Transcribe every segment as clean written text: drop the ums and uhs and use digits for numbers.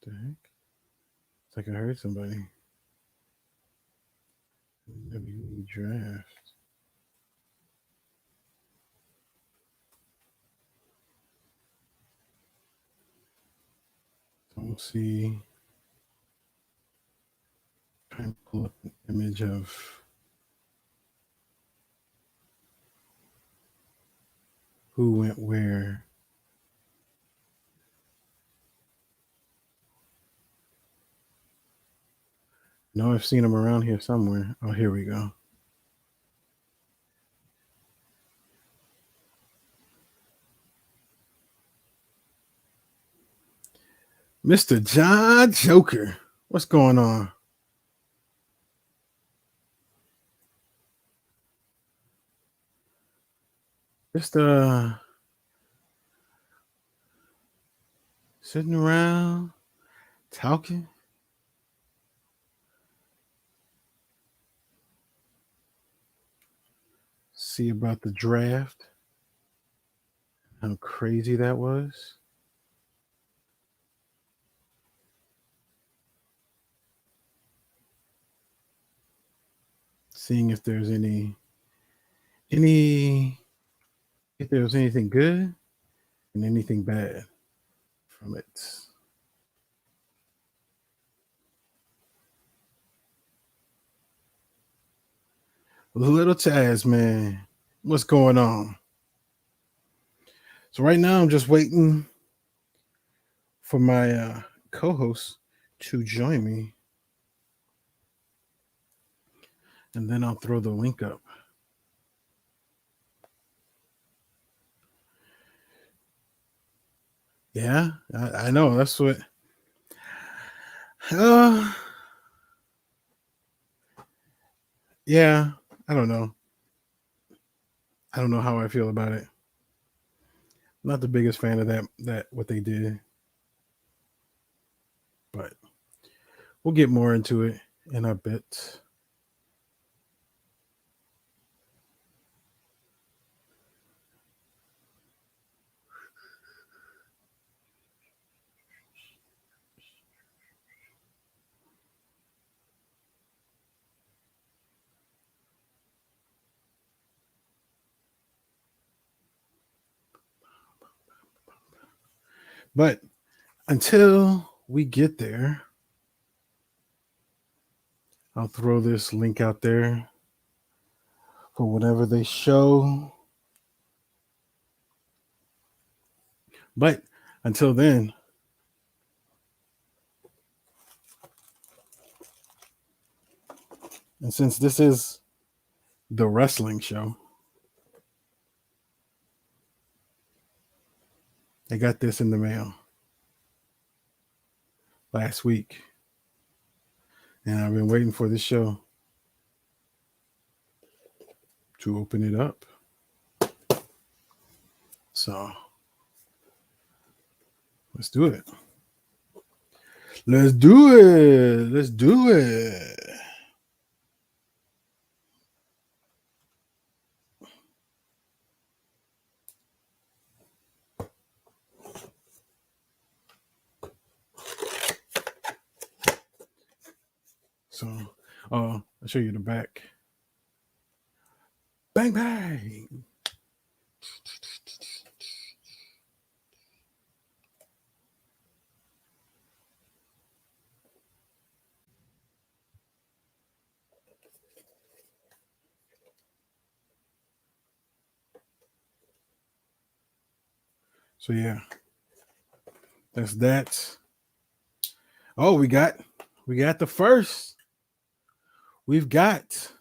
The heck? It's like I heard somebody. WWE Draft. Don't see. Trying to pull up an image of who went where. No, I've seen him around here somewhere. Oh, here we go. Mr. John Joker. What's going on? Just sitting around talking. See about the draft. How crazy that was. Seeing if there's any if there was anything good and anything bad from it. Little Tazman, what's going on? So right now I'm just waiting for my co-host to join me, and then I'll throw the link up. Yeah, I know that's what. Uh, yeah, I don't know. I don't know how I feel about it. Not the biggest fan of that what they did, but we'll get more into it in a bit. But until we get there, I'll throw this link out there for whatever they show. But until then, and since this is the wrestling show, I got this in the mail last week. And I've been waiting for this show to open it up. So let's do it. Let's do it. Let's do it. So, I'll show you the back. Bang, bang. So yeah, that's that. Oh, we got the first. We've got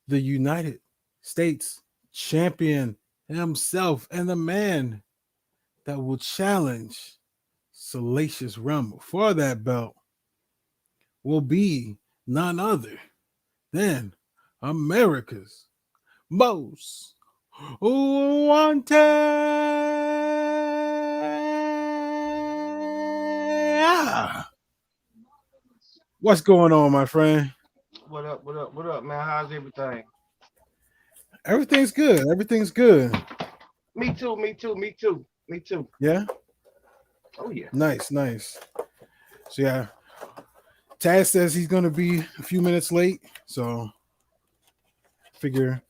the United States champion himself and the man that will challenge Salacious Rumble for that belt will be none other than America's Most Wanted. What's going on, my friend? What up? What up? What up, man? How's everything? Everything's good. Everything's good. Me too. Me too. Me too. Me too. Yeah. Oh yeah. Nice, nice. So yeah, Taz says he's gonna be a few minutes late. So figure,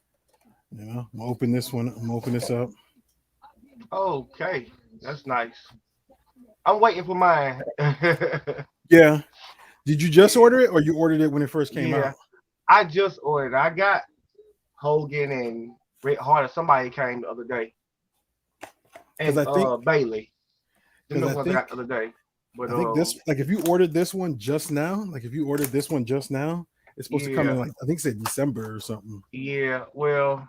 I'm gonna open this one. I'm gonna open this up. Okay, that's nice. I'm waiting for mine. Yeah. Did you just Yeah, order it, or you ordered it when it first came yeah. out? I just ordered. I got Hogan and Bret Hart. Somebody came the other day, Because and I think, Bailey. Them because the I ones I think, got the other day. But I think this, like, if you ordered this one just now, like if you ordered this one just now, it's supposed to come in yeah, like I think it said December or something. yeah. Well,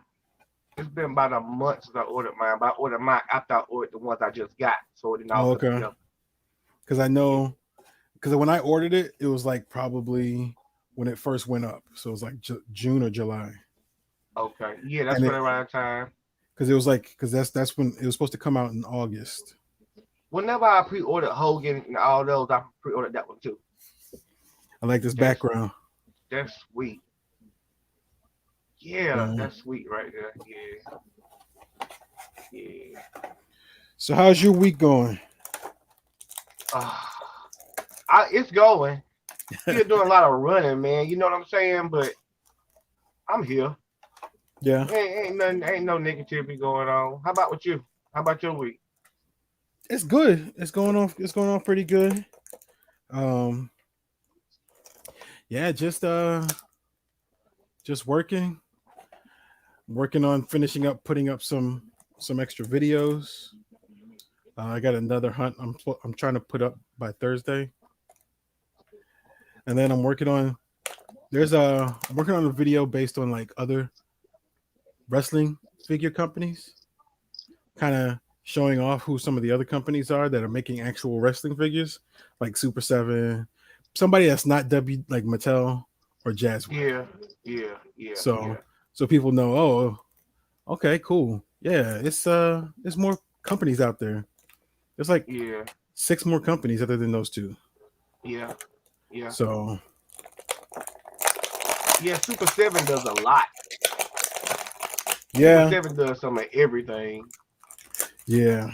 it's been about a month since I ordered mine. But I ordered mine after I ordered the ones I just got, so it didn't all Oh, come okay. together. Because I Yeah. know, because when I ordered it, it was like probably when it first went up, so it was like June or July, Okay. Yeah, that's and for it the right time. because it was like because that's when it was supposed to come out in August. Whenever I pre-ordered Hogan and all those, I pre-ordered that one too. I like this That's background. that's sweet. Yeah, Yeah. that's sweet right there. Yeah, yeah. So how's your week going? Uh, it's going. Still doing a lot of running, man. You know what I'm saying? But I'm here. Yeah, Ain't nothing, ain't no negativity going on. How about with you? How about your week? it's good. It's going on. It's going on pretty good. Um, yeah, just working on finishing up, putting up some extra videos. I got another hunt. I'm trying to put up by Thursday, and then I'm working on a video based on like other wrestling figure companies, kind of showing off who some of the other companies are that are making actual wrestling figures, like Super Seven, somebody that's not W like Mattel or Jazzware. Yeah, yeah, yeah, So yeah, so people know, oh, okay, cool. Yeah, it's more companies out there. There's like yeah, six more companies other than those two. yeah, yeah, So yeah. Super Seven does a lot. Super yeah, Seven does some of everything. yeah.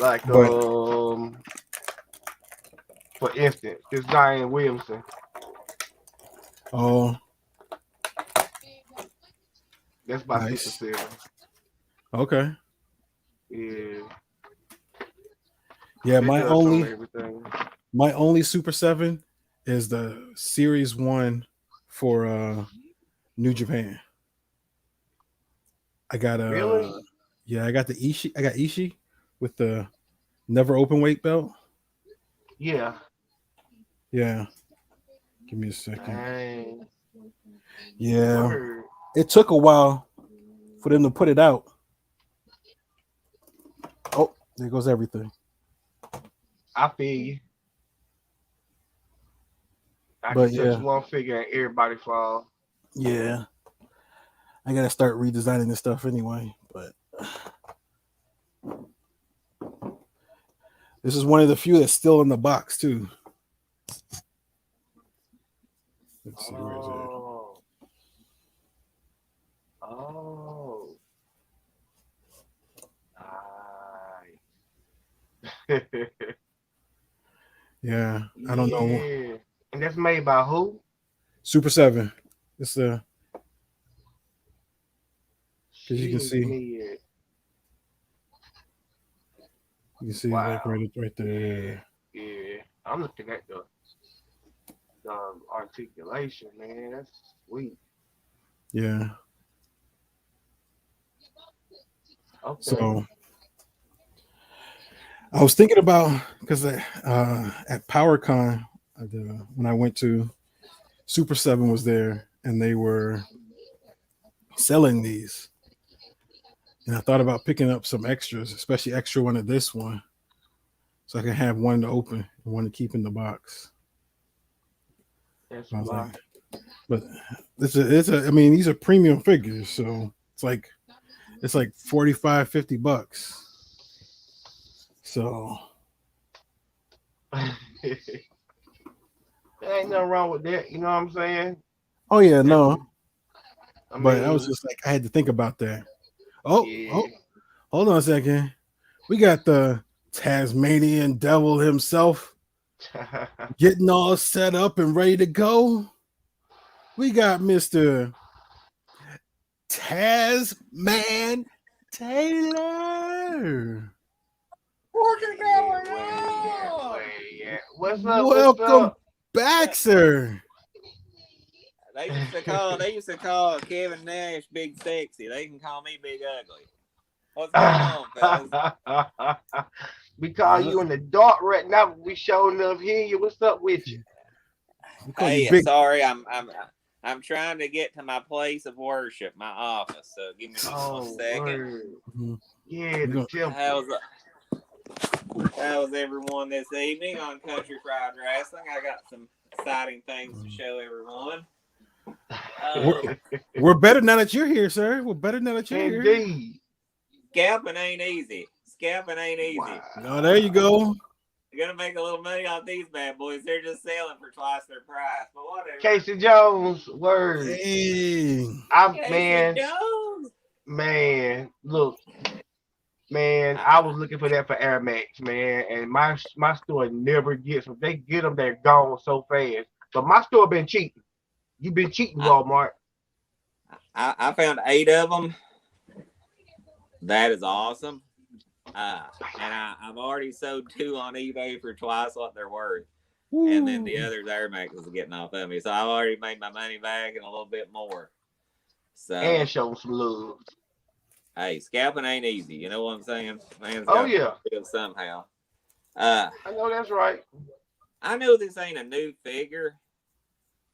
Like But for instance, this Zion Williamson. oh, That's by Super nice. Seven. Okay. Yeah, Yeah, they does some of everything. my only Super Seven is the Series One for New Japan. I got Really? yeah, I got the Ishii. I got Ishii with the never open weight belt. Yeah. Yeah, give me a second. Dang. Yeah, Word. it took a while for them to put it out. Oh, there goes everything. I feel you. I can But touch yeah, one figure and everybody fall. yeah, I gotta start redesigning this stuff anyway. But this is one of the few that's still in the box too. Let's see where is it. Oh. Oh. Nice. Yeah, I don't know. Yeah. And that's made by who? Super Seven. It's the because Shit, me. you can see like Wow. right Yeah. there. Yeah. I'm looking at the articulation, man. That's sweet. Yeah. Okay. So I was thinking about because at PowerCon when I went to Super Seven was there and they were selling these, and I thought about picking up some extras, especially extra one of this one, so I can have one to open and one to keep in the box. That's I was fly. like, but I mean, these are premium figures, so it's like 45, $50. So There ain't nothing wrong with that. You know what I'm saying? oh yeah, That's, no, I but I was mean, just like I had to think about that. Oh, yeah. hold on a second. We got the Tasmanian devil himself, getting all set up and ready to go. We got Mr. Tazman Taylor. What's going Yeah, on? What's up? Welcome back, sir. They used to call Kevin Nash Big Sexy. They can call me Big Ugly. What's going on, fellas? We call you in the dark right now, but we showing up here. What's up with you? You Hey, sorry, I'm trying to get to my place of worship, my office. So give me just 1 second. Mm-hmm. Yeah, the temple. How's everyone this evening on Country Fried Wrestling? I got some exciting things to show everyone. We're better now that you're here, sir. We're better now that you're here. Indeed. Scalping ain't easy. Wow. No, there you go. You're gonna make a little money off these bad boys. They're just selling for twice their price. But whatever. Casey Jones, word. Hey. Man, look, man, I was looking for that for Air Max, man, and my store never gets them. They get them, they're gone so fast. But my store been cheating. You've been cheating, Walmart. I found 8 of them. That is awesome. And I've already sold 2 on eBay for twice what they're worth. Ooh. And then the others Air Max is getting off of me. So I've already made my money back and a little bit more. So and show them some love. Hey, scalping ain't easy. You know what I'm saying? Man's got to feel somehow. I know that's right. I know this ain't a new figure,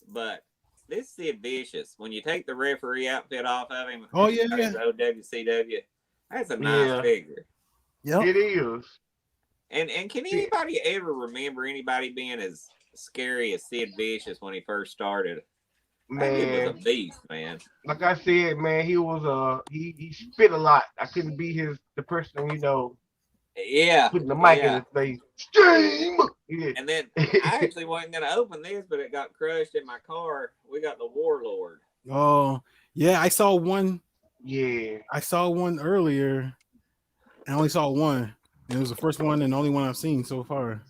but this Sid Vicious, when you take the referee outfit off of him, OWCW, that's a nice figure. Yeah, it is. And can anybody ever remember anybody being as scary as Sid Vicious when he first started? Man, he was a beast, man. Like I said, man, he was he spit a lot. I couldn't be the person, putting the mic in his face. Stream. Yeah. And then I actually wasn't gonna open this, but it got crushed in my car. We got the Warlord. Oh, yeah, I saw one. Yeah. I saw one earlier. I only saw one. And it was the first one and the only one I've seen so far.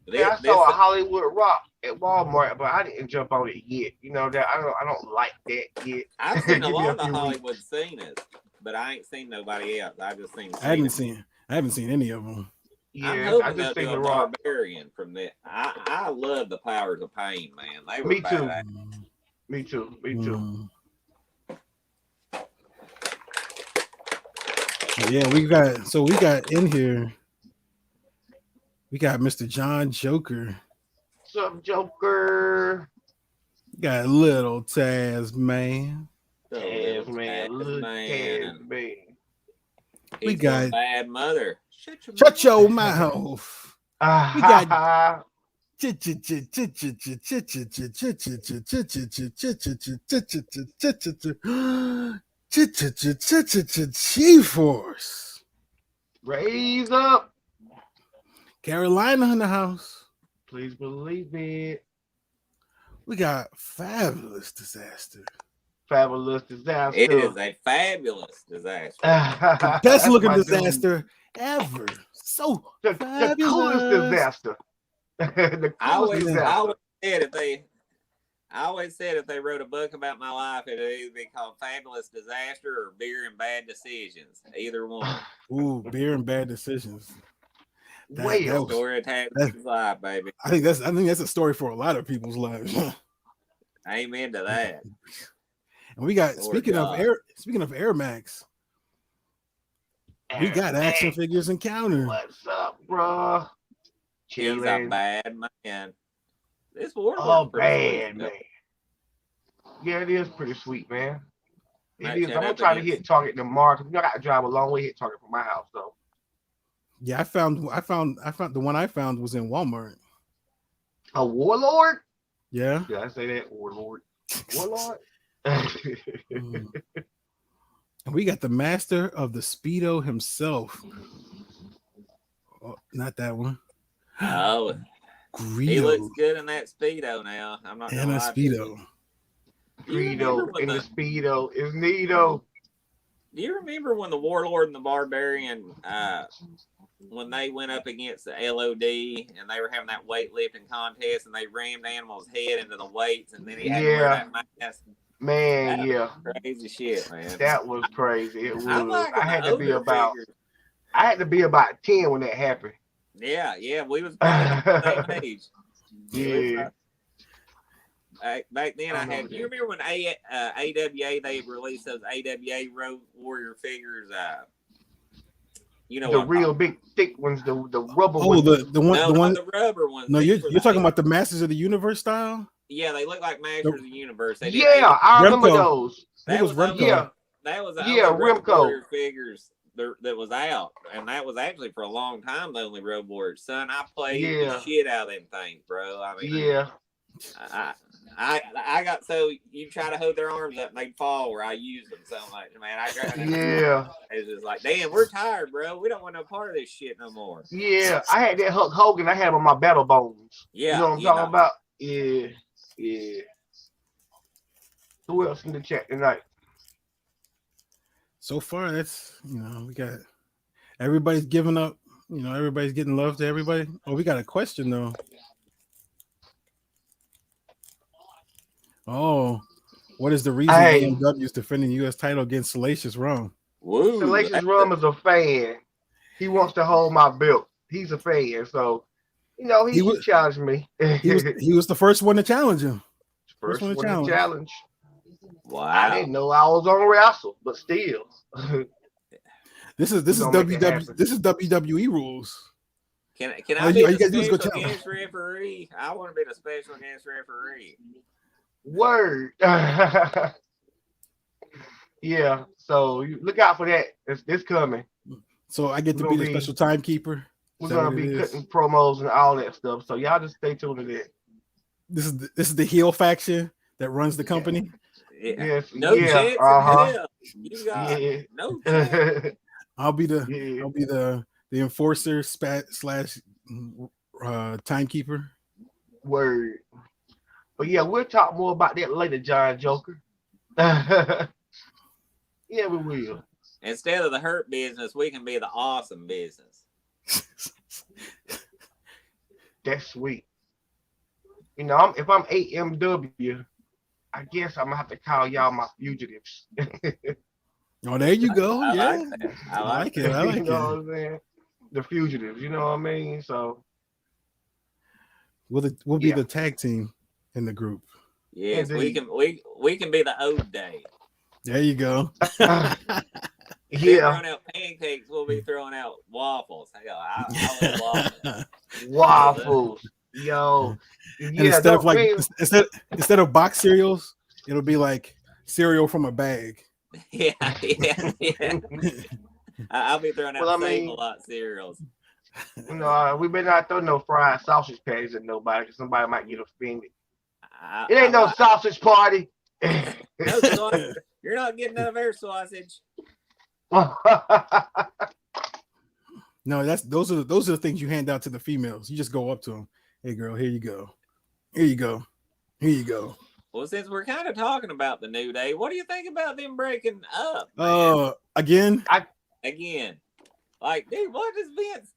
Yeah, I saw a Hollywood Rock at Walmart, but I didn't jump on it yet. You know that I don't like that yet. I've seen a lot of the Hollywood scenes, but I ain't seen nobody else. I just seen. I haven't seen any of them. Yeah, I'm hoping I just seen the Barbarian from that. I love the Powers of Pain, man. They were badass. Me too. Yeah, we got in here. We got Mr. John Joker. What's up, Joker? We got little Tazman. Tazman. We got bad mother. Shut your mouth. We got G-Force. Raise up. Carolina in the house. Please believe it. We got Fabulous Disaster. Fabulous Disaster. It is a fabulous disaster. The best looking disaster ever. So the coolest disaster. The coolest disaster. I always said if they wrote a book about my life, it'd either be called Fabulous Disaster or Beer and Bad Decisions. Either one. Ooh, Beer and Bad Decisions. Story attached to his life, baby. I think that's a story for a lot of people's lives. Amen to that. And we got speaking of Air Max, we got action figures encounter. What's up, bro? He's a bad man. This Warlord bad man. Yeah, it is pretty sweet, man. It is. I'm gonna try to hit Target tomorrow because I got to drive a long way to hit Target from my house, though. Yeah, I found the one I found was in Walmart. A Warlord? Yeah. Yeah, I say that Warlord. Warlord. And we got the master of the Speedo himself. Oh, not that one. Oh, Greedo. He looks good in that Speedo now. I'm not and a Speedo. Greedo in the Speedo is neato. Do you remember when the Warlord and the Barbarian when they went up against the LOD and they were having that weightlifting contest and they rammed Animal's head into the weights and then he had to wear that mask? Man, That yeah. was crazy shit, man. That was crazy. It was. I had to be about 10 when that happened. Yeah, we was probably the same age. Yeah. Back then, I had. You remember when AWA they released those AWA Road Warrior figures? You know the real big thick ones, the rubber. Oh, ones. the one, no, the one, the rubber ones. No, you're talking about the Masters of the Universe style. Yeah, they look like Masters of the Universe. They I remember those. That was Remco. Yeah, that was the Remco Warrior figures that was out, and that was actually for a long time the only Road Warrior. Son, I played the shit out of them things, bro. I mean, I got so you try to hold their arms up and they'd fall where I used them so much, man. It's just like, damn, we're tired, bro. We don't want no part of this shit no more. Yeah, I had that Hulk Hogan. I had him on my battle bones. Yeah, you know what I'm talking about? Yeah. Who else in the chat tonight? So far, that's we got everybody's giving up. Everybody's getting love to everybody. Oh, we got a question though. Oh, what is the reason BMW is defending the U.S. title against Salacious Rum? Woo, Salacious Rum is a fan. He wants to hold my belt. He's a fan, so he challenged me. he was the first one to challenge him. First one to challenge. Wow! I didn't know I was on Wrestle, but still. This is WWE rules. Can I be the special guest referee? I want to be the special guest referee. Word. Yeah. So you look out for that. It's coming. So I get to be the special timekeeper. We're gonna be cutting promos and all that stuff. So y'all just stay tuned to that. This is the heel faction that runs the company. Yeah. Yes. No chance in hell. You got no chance. I'll be the enforcer slash timekeeper. Word. But yeah, we'll talk more about that later, Giant Joker. Yeah, we will. Instead of the hurt business, we can be the awesome business. That's sweet. If I'm AMW, I guess I'm gonna have to call y'all my fugitives. Oh, there you go. I yeah, like that. I like it. I like you know what I'm saying? The fugitives. You know what I mean? So we'll be the tag team in the group. Yes, we can be the Ode Day. There you go. Yeah. Throwing out pancakes, we'll be throwing out waffles. Hell, I love waffles. Waffles. Yo. And instead of box cereals, it'll be like cereal from a bag. Yeah. I'll be throwing out Save-A-Lot cereals. We better not throw no fried sausage patties at nobody because somebody might get offended. It ain't no sausage party. No sausage. You're not getting none of their sausage. No, those are the things you hand out to the females. You just go up to them. Hey, girl, here you go. Here you go. Here you go. Well, since we're kind of talking about the New Day, what do you think about them breaking up? Again. Like, dude, what is Vince?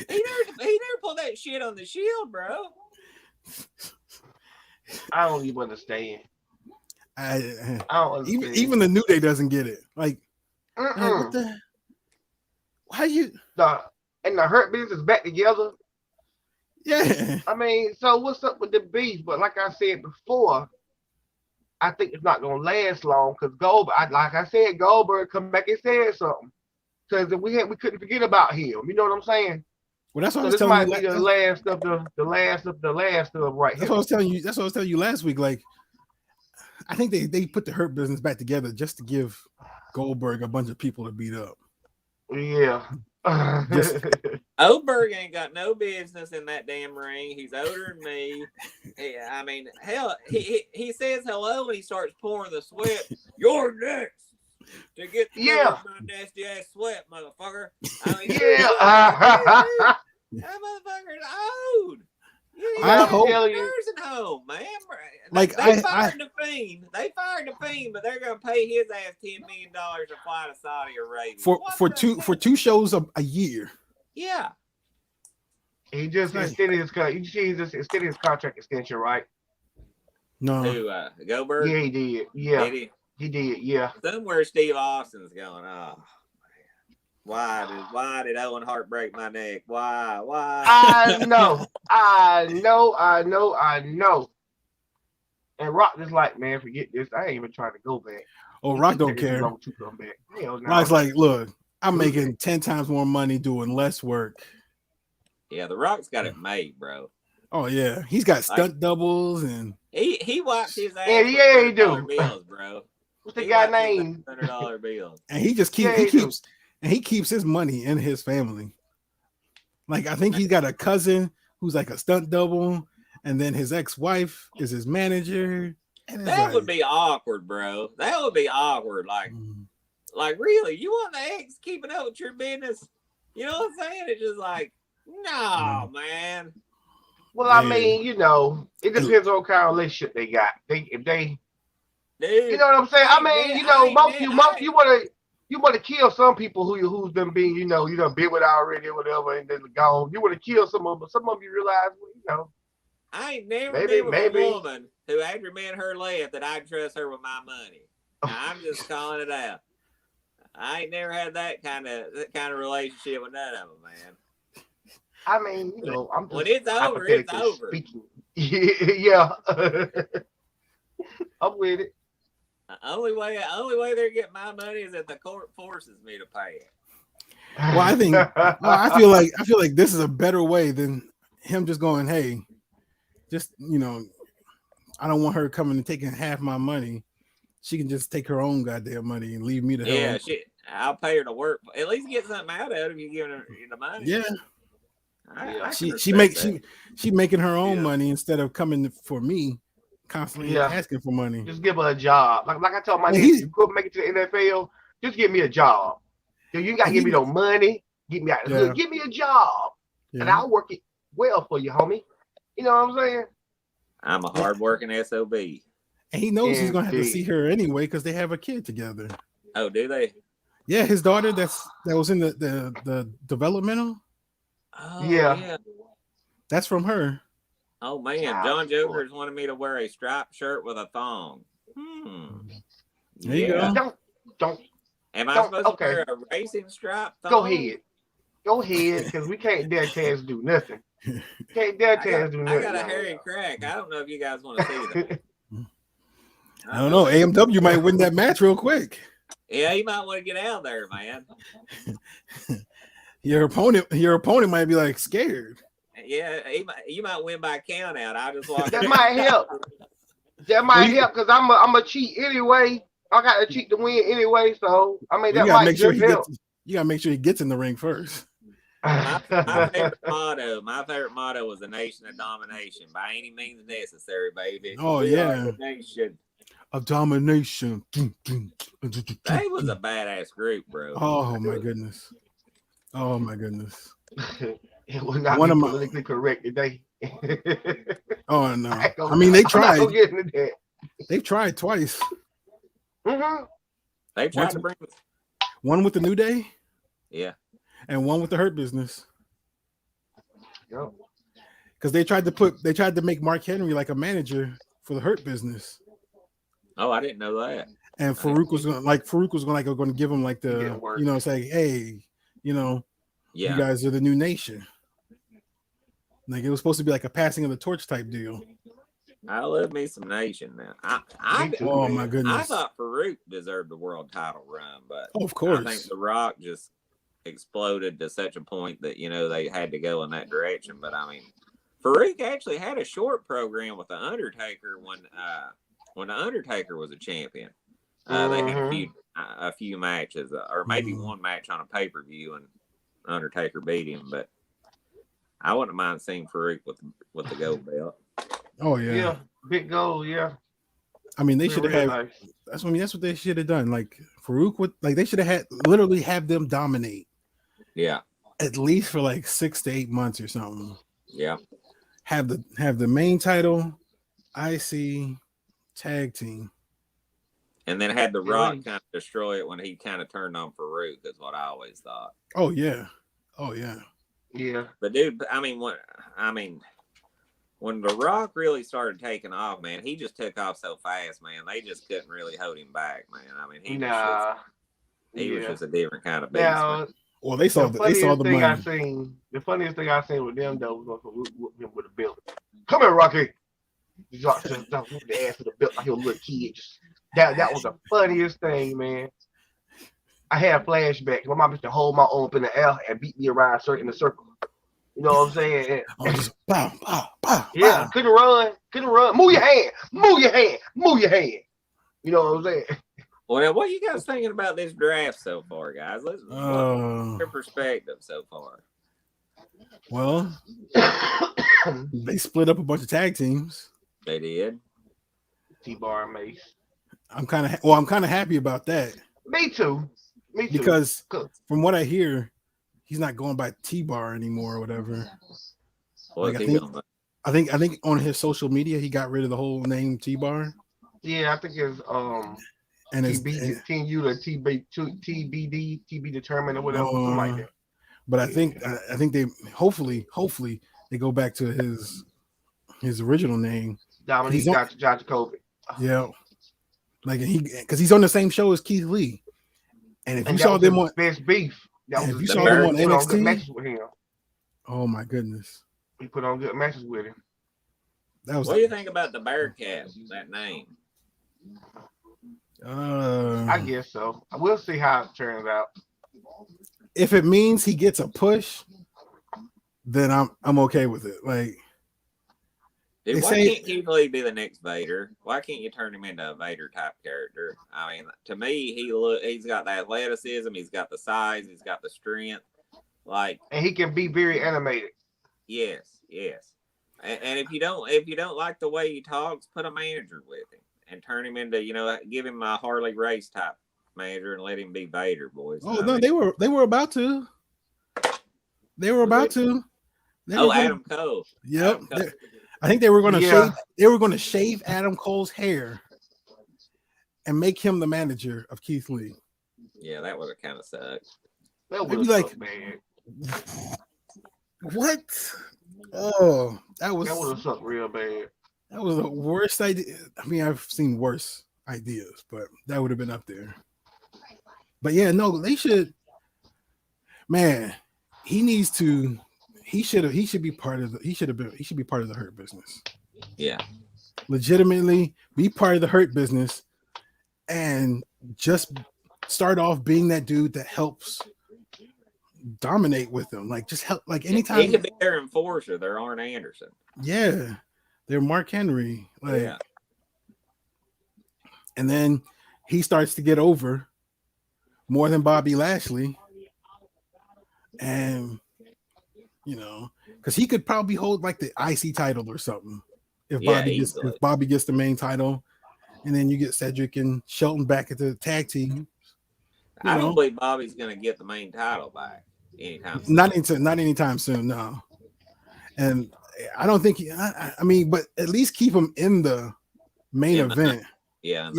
He never pulled that shit on the Shield, bro. I don't even understand. I don't understand. Even the New Day doesn't get it. Like, what the? Why you? And the Hurt Business back together. Yeah. I mean, so what's up with the beef? But like I said before, I think it's not gonna last long because Goldberg come back and said something. Because we couldn't forget about him. You know what I'm saying? Well, that's what so I was telling you. This might be the last of the last of right. That's what I was telling you. That's what I was telling you last week. Like, I think they put the Hurt Business back together just to give Goldberg a bunch of people to beat up. Yeah. Goldberg ain't got no business in that damn ring. He's older than me. Yeah, I mean, hell, he says hello and he starts pouring the sweat. You're next to get my nasty ass sweat, motherfucker. I mean, that motherfucker's old. I hope nursing home, man. Like they fired the Fiend. They fired the Fiend, but they're gonna pay his ass $10 million to fly to Saudi Arabia for two shows a year. Yeah. He just extended his contract. You see, he just extended his contract extension, right? No. Who, Goldberg? Yeah, he did. Yeah, Did he did. Yeah. Somewhere Steve Austin's going, oh, why did Owen Hart break my neck? Why? I know. And Rock just like, man, forget this. I ain't even trying to go back. Oh, Rock don't care. Long to come back. Hell no. Rock's like, look, I'm making 10 times more money doing less work. Yeah, The Rock's got it made, bro. Oh yeah, he's got stunt doubles and he wipes his ass. Yeah, he do. Bills, bro. What's the guy name? $100 bills. And he just keeps his money in his family. Like I think he's got a cousin who's like a stunt double, and then his ex-wife is his manager. And that would be awkward, bro. That would be awkward. Like really, you want the ex keeping up with your business? You know what I'm saying? It's just like, no, man. Well, I mean, you know, it depends on what kind of relationship they got. If they, dude, you know what I'm saying? I mean, you know, most you want to kill some people who's been being, you know, been with already or whatever, and then gone. You want to kill some of them, but some of them you realize, well, you know. I ain't never been with a woman who, after me and her left, that I'd trust her with my money. Now, I'm just calling it out. I ain't never had that kind of relationship with none of them, man. I mean, you know, I'm just when it's over, it's over. Yeah. I'm with it. The only way they're getting my money is if the court forces me to pay it. Well, I feel like this is a better way than him just going, hey, just, you know, I don't want her coming and taking half my money. She can just take her own goddamn money and leave me to hell. Yeah, I'll pay her to work. At least get something out of it if you give her the money. Yeah. She making her own money instead of coming for me constantly asking for money. Just give her a job. Like I told my niece, you could make it to the NFL, just give me a job. You gotta give me no money. Get me out of the hood. Give me a job. Yeah. And I'll work it well for you, homie. You know what I'm saying? I'm a hardworking SOB. And he knows he's gonna have to see her anyway because they have a kid together. Oh, do they? Yeah, his daughter that was in the developmental. Oh, yeah. That's from her. Oh man, John Jokers wanted me to wear a striped shirt with a thong. There you go. Don't. Am I supposed to wear a racing stripe thong? Go ahead, because we can't dare Taz do nothing. Can't dare Taz do nothing. I got a hairy crack. I don't know if you guys want to see that. I don't know. AMW might win that match real quick. Yeah, you might want to get out there, man. Your opponent might be like scared. Yeah, you might win by count out. I just walk. That might help. That might help because I'm a cheat anyway. I got to cheat to win anyway. So I mean that might just help. You gotta make sure he gets in the ring first. My favorite motto was the nation of domination by any means necessary, baby. Oh yeah, nation of domination. That was a badass group, bro. Oh my goodness. It will not be politically correct today. Oh no! I mean, they tried. They've tried twice. They tried to bring one with the New Day. Yeah. And one with the Hurt Business. Yep. Because they tried to make Mark Henry like a manager for the Hurt Business. Oh, I didn't know that. And Farouk was going to give him like the, you know, say, hey, you know, you guys are the new nation. Like it was supposed to be like a passing of the torch type deal. I love me some nation now. Oh my goodness! I thought Farouk deserved the world title run, but of course, I think The Rock just exploded to such a point that you know they had to go in that direction. But I mean, Farouk actually had a short program with the Undertaker when the Undertaker was a champion. They had a few matches, or maybe one match on a pay-per-view, and Undertaker beat him. But I wouldn't mind seeing Farouk with the gold belt. Oh yeah, big gold, yeah. I mean, they should have had. Nice. That's what they should have done. Like Farouk they should have had literally have them dominate. Yeah, at least for like 6 to 8 months or something. Yeah, have the main title, IC, tag team, and then had The Rock kind of destroy it when he kind of turned on Farouk. Is what I always thought. Oh yeah. Yeah. But dude, when The Rock really started taking off, man, he just took off so fast, man. They just couldn't really hold him back, man. I mean, he was just a different kind of beast, Now, man. Well, they saw the thing I money. seen, the funniest thing I seen with them though was whoop him with a belt. Come here, Rocky. Just whoop the ass with a belt like he was a little kid. That was the funniest thing, man. I had flashbacks. My mom used to hold my arm up in the air and beat me around in a circle. You know what I'm saying? Oh, just pow, pow, pow, Yeah, pow. couldn't run. Move your hand. You know what I'm saying? Well, now, what are you guys thinking about this draft so far, guys? What's your perspective so far? Well, they split up a bunch of tag teams. They did. T-Bar and Mace. I'm kind of happy about that. Me too. Because from what I hear, he's not going by T-Bar anymore or whatever. Like, I think on his social media he got rid of the whole name T-Bar. Yeah, I think it's and it's TBU to TBD, TB determined or whatever, something like that. But I think they hopefully they go back to his original name. Dominique Jakovic. Yeah, like because he's on the same show as Keith Lee, and if you saw them on Best Beef, if you saw them on NXT, matches with him. Oh my goodness, he put on good matches with him. What do you think about the Bearcat? That name? I guess so. We'll see how it turns out. If it means he gets a push, then I'm okay with it. Like, dude, why can't Keith Lee be the next Vader? Why can't you turn him into a Vader type character? I mean, to me, he's got the athleticism, he's got the size, he's got the strength, and he can be very animated. Yes. And if you don't like the way he talks, put a manager with him and turn him into, give him a Harley Race type manager and let him be Vader, boys. Oh no, they were about to. Adam Cole. Yep. Adam Cole. I think they were going to shave. They were going to shave Adam Cole's hair and make him the manager of Keith Lee. Yeah, that would have kind of sucked. That would have sucked, man. What? Oh, that would have sucked real bad. That was the worst idea. I mean, I've seen worse ideas, but that would have been up there. But yeah, no, they should. Man, he should be part of the Hurt Business. Yeah, legitimately be part of the Hurt Business, and just start off being that dude that helps dominate with them. Like, just help. Like, anytime he could be their enforcer, their Arn Anderson. Yeah, they're Mark Henry. Like, yeah. And then he starts to get over more than Bobby Lashley, and because he could probably hold like the IC title or something if Bobby gets the main title, and then you get Cedric and Shelton back at the tag team. I don't believe Bobby's going to get the main title back anytime soon. Not anytime soon, no. And I don't think I mean, but at least keep him in the main event. Yeah.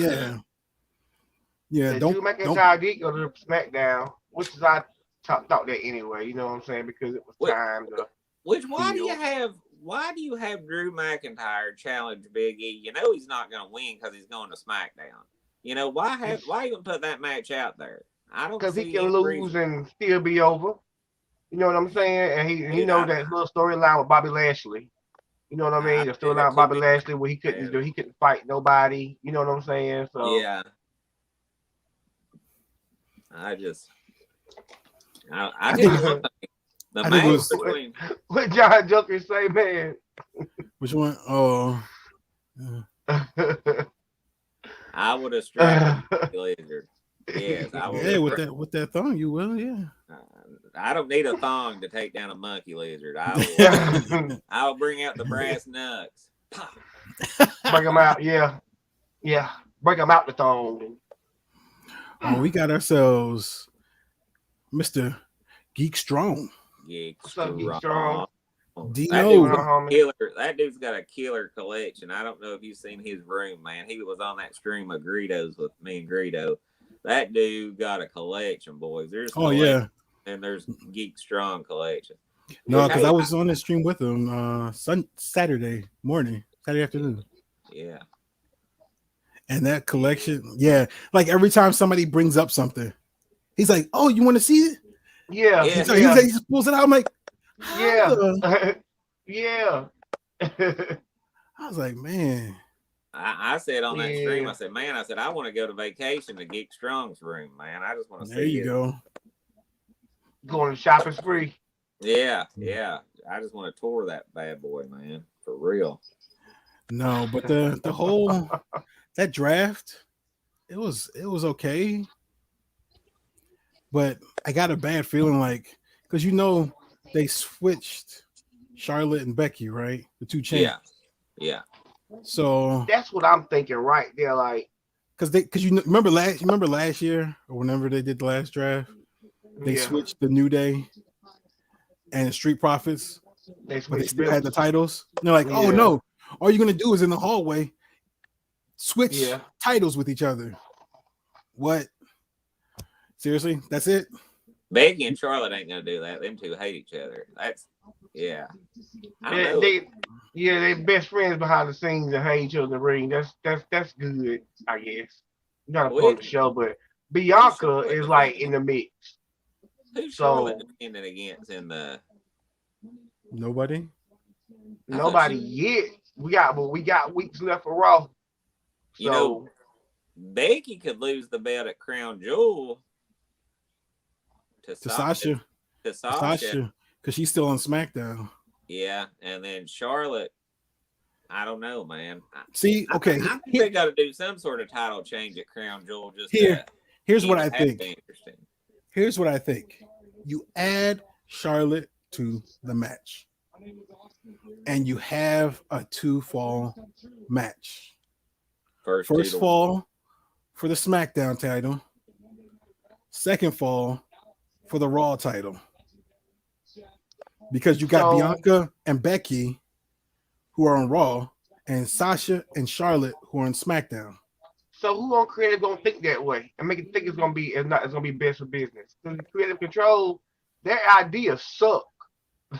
Drew McIntyre did go to SmackDown, which is I thought that anyway. You know what I'm saying? Because it was time to. Why do you have Drew McIntyre challenge Big E? You know he's not going to win because he's going to SmackDown. Why are you going to put that match out there? I don't. Because he can lose and still be over. You know what I'm saying? And he know that little storyline with Bobby Lashley. You know what I mean? The storyline with Bobby Lashley where he couldn't fight nobody. You know what I'm saying? So yeah. I think the match between what John Joker say, man. Which one? Oh, I would have struck Lizard. Yes, I would. Yeah, with that thong, you will. Yeah. I don't need a thong to take down a monkey lizard. I will bring out the brass knucks. Bring them out. Yeah. Bring them out the thong. Oh, we got ourselves Mr. Geek Strong. What's up, Geek Strong? That dude's got a killer collection. I don't know if you've seen his room, man. He was on that stream of Greedos with me and Greedo. That dude got a collection, boys. There's and there's Geek Strong collection. No, because I was on the stream with him Saturday afternoon. Yeah. And that collection, yeah, like every time somebody brings up something, he's like, "Oh, you want to see it?" Yeah. Yeah. He just pulls it out. I'm like, Yeah. "How?" Yeah. I was like, man. I said on that stream, Yeah. I said, man, I want to go to vacation to Geek Strong's room, man. I just want to see There you go. Going to shopping spree. Yeah, yeah. I just want to tour that bad boy, man, for real. No, but the whole that draft, it was okay. But I got a bad feeling, like, because they switched Charlotte and Becky, right? The two champs. Yeah. So that's what I'm thinking right there. Like, because you remember last year or whenever they did the last draft, they switched the New Day and Street Profits, but they still had the titles. And they're like, oh no, all you're gonna do is in the hallway switch titles with each other. What? Seriously? That's it? Becky and Charlotte ain't gonna do that. Them two hate each other. That's they best friends behind the scenes and hate each other in the ring. That's good, I guess. Not a part of the show, but Bianca is like in the mix. Who's Charlotte defending against in the? Nobody Yet. We got weeks left for Raw. So Becky could lose the belt at Crown Jewel to Sasha, because she's still on SmackDown. Yeah, and then Charlotte, I don't know, man. See, okay, I think they got to do some sort of title change at Crown Jewel. Here's what I think. Here's what I think. You add Charlotte to the match, and you have a 2-fall match. First fall for the SmackDown title. Second fall for the Raw title. Because you got Bianca and Becky who are on Raw, and Sasha and Charlotte who are on SmackDown. So who on creative gonna think that way and make it think it's gonna be best for business? Because creative control, their ideas suck.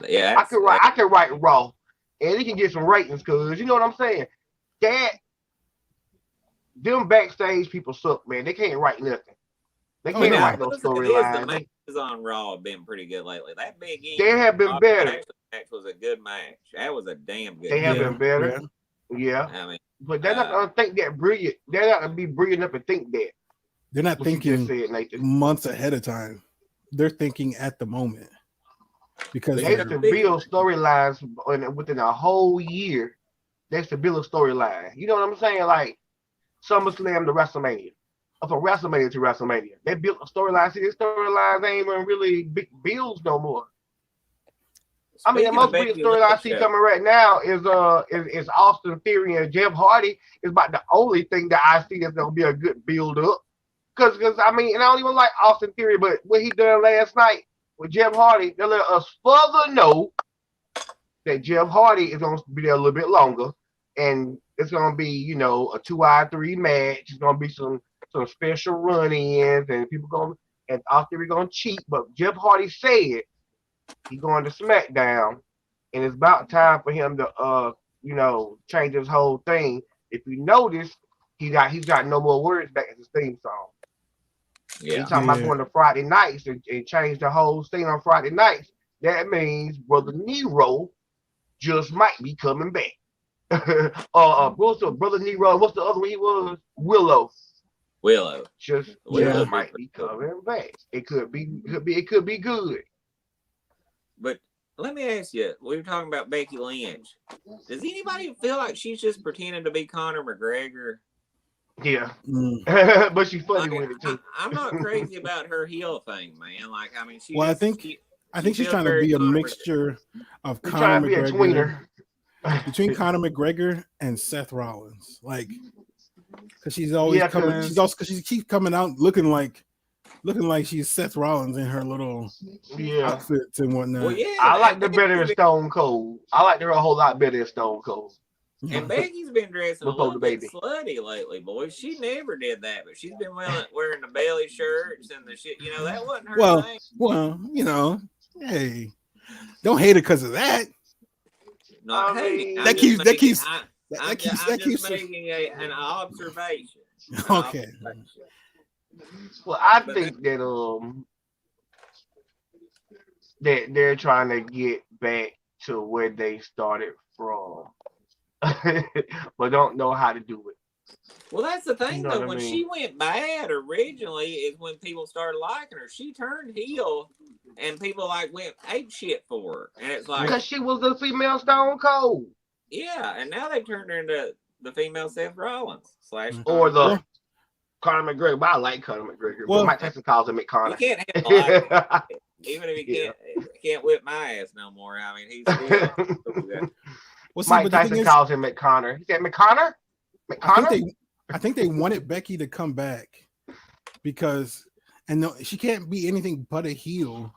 Yeah, I can write Raw, and it can get some ratings. Because you know what I'm saying. Them backstage people suck, man. They can't write nothing. They can't write no storylines. The matches on Raw have been pretty good lately. That Big E, they have been better. Match was a good match. That was a damn good. They have been better. Yeah. I mean, but they're not gonna think that brilliant. They're not gonna be brilliant enough to think that. They're not thinking months ahead of time. They're thinking at the moment. Because they have to build storylines within a whole year. They have to build a storyline. You know what I'm saying? Like SummerSlam to WrestleMania. From WrestleMania to WrestleMania. They built a storyline. See, these storylines ain't even really big bills no more. I mean, the most big storyline I see coming right now is Austin Theory and Jeff Hardy. Is about the only thing that I see that's gonna be a good build up. Because I mean, and I don't even like Austin Theory, but what he done last night with Jeff Hardy, they let us further know that Jeff Hardy is gonna be there a little bit longer, and it's gonna be a 2-out-of-3 match. It's gonna be some special run-ins, and and Austin Theory gonna cheat. But Jeff Hardy said he's going to SmackDown, and it's about time for him to change his whole thing. If you notice, he's got no more words back as his theme song. Yeah. He's talking about going to Friday nights and change the whole thing on Friday nights. That means Brother Nero just might be coming back. Brother Nero, what's the other one he was? Willow might be coming back. It could be good. But let me ask you, we were talking about Becky Lynch. Does anybody feel like she's just pretending to be Conor McGregor? Yeah. But she's funny with it too. I'm not crazy about her heel thing, man. Like, I mean, I think she's trying to be a mixture of Conor McGregor between Conor McGregor and Seth Rollins. Like, because she's always because she keeps coming out looking like she's Seth Rollins in her little outfits and whatnot. Well, yeah, I like her better than Stone Cold. I like her a whole lot better than Stone Cold. And Becky's been dressing a little bit slutty lately, boys. She never did that, but she's been wearing the belly shirts and the shit. That wasn't her thing. Well, hey, Don't hate her because of that. Not I hating. mean, I'm That just keeps- that making- keeps- I- That I'm keeps. just making an observation. Okay. Well, I But think that they're trying to get back to where they started from, but don't know how to do it. Well, that's the thing, You know though. what I When mean? she went bad originally is when people started liking her. She turned heel, and people like went ape shit for her. And it's like, Because she was the female Stone Cold yeah. And now they've turned her into the female Seth Rollins / or the Well- Conor McGregor. But I like Conor McGregor. Well- But Mike Tyson calls him You McConnor. can't handle like even if he can't whip my ass no more. I mean, he's still. Well, see, Mike but the thing Tyson is, calls him McConnor. He said McConnor. I think they wanted Becky to come back because, and no, she can't be anything but a heel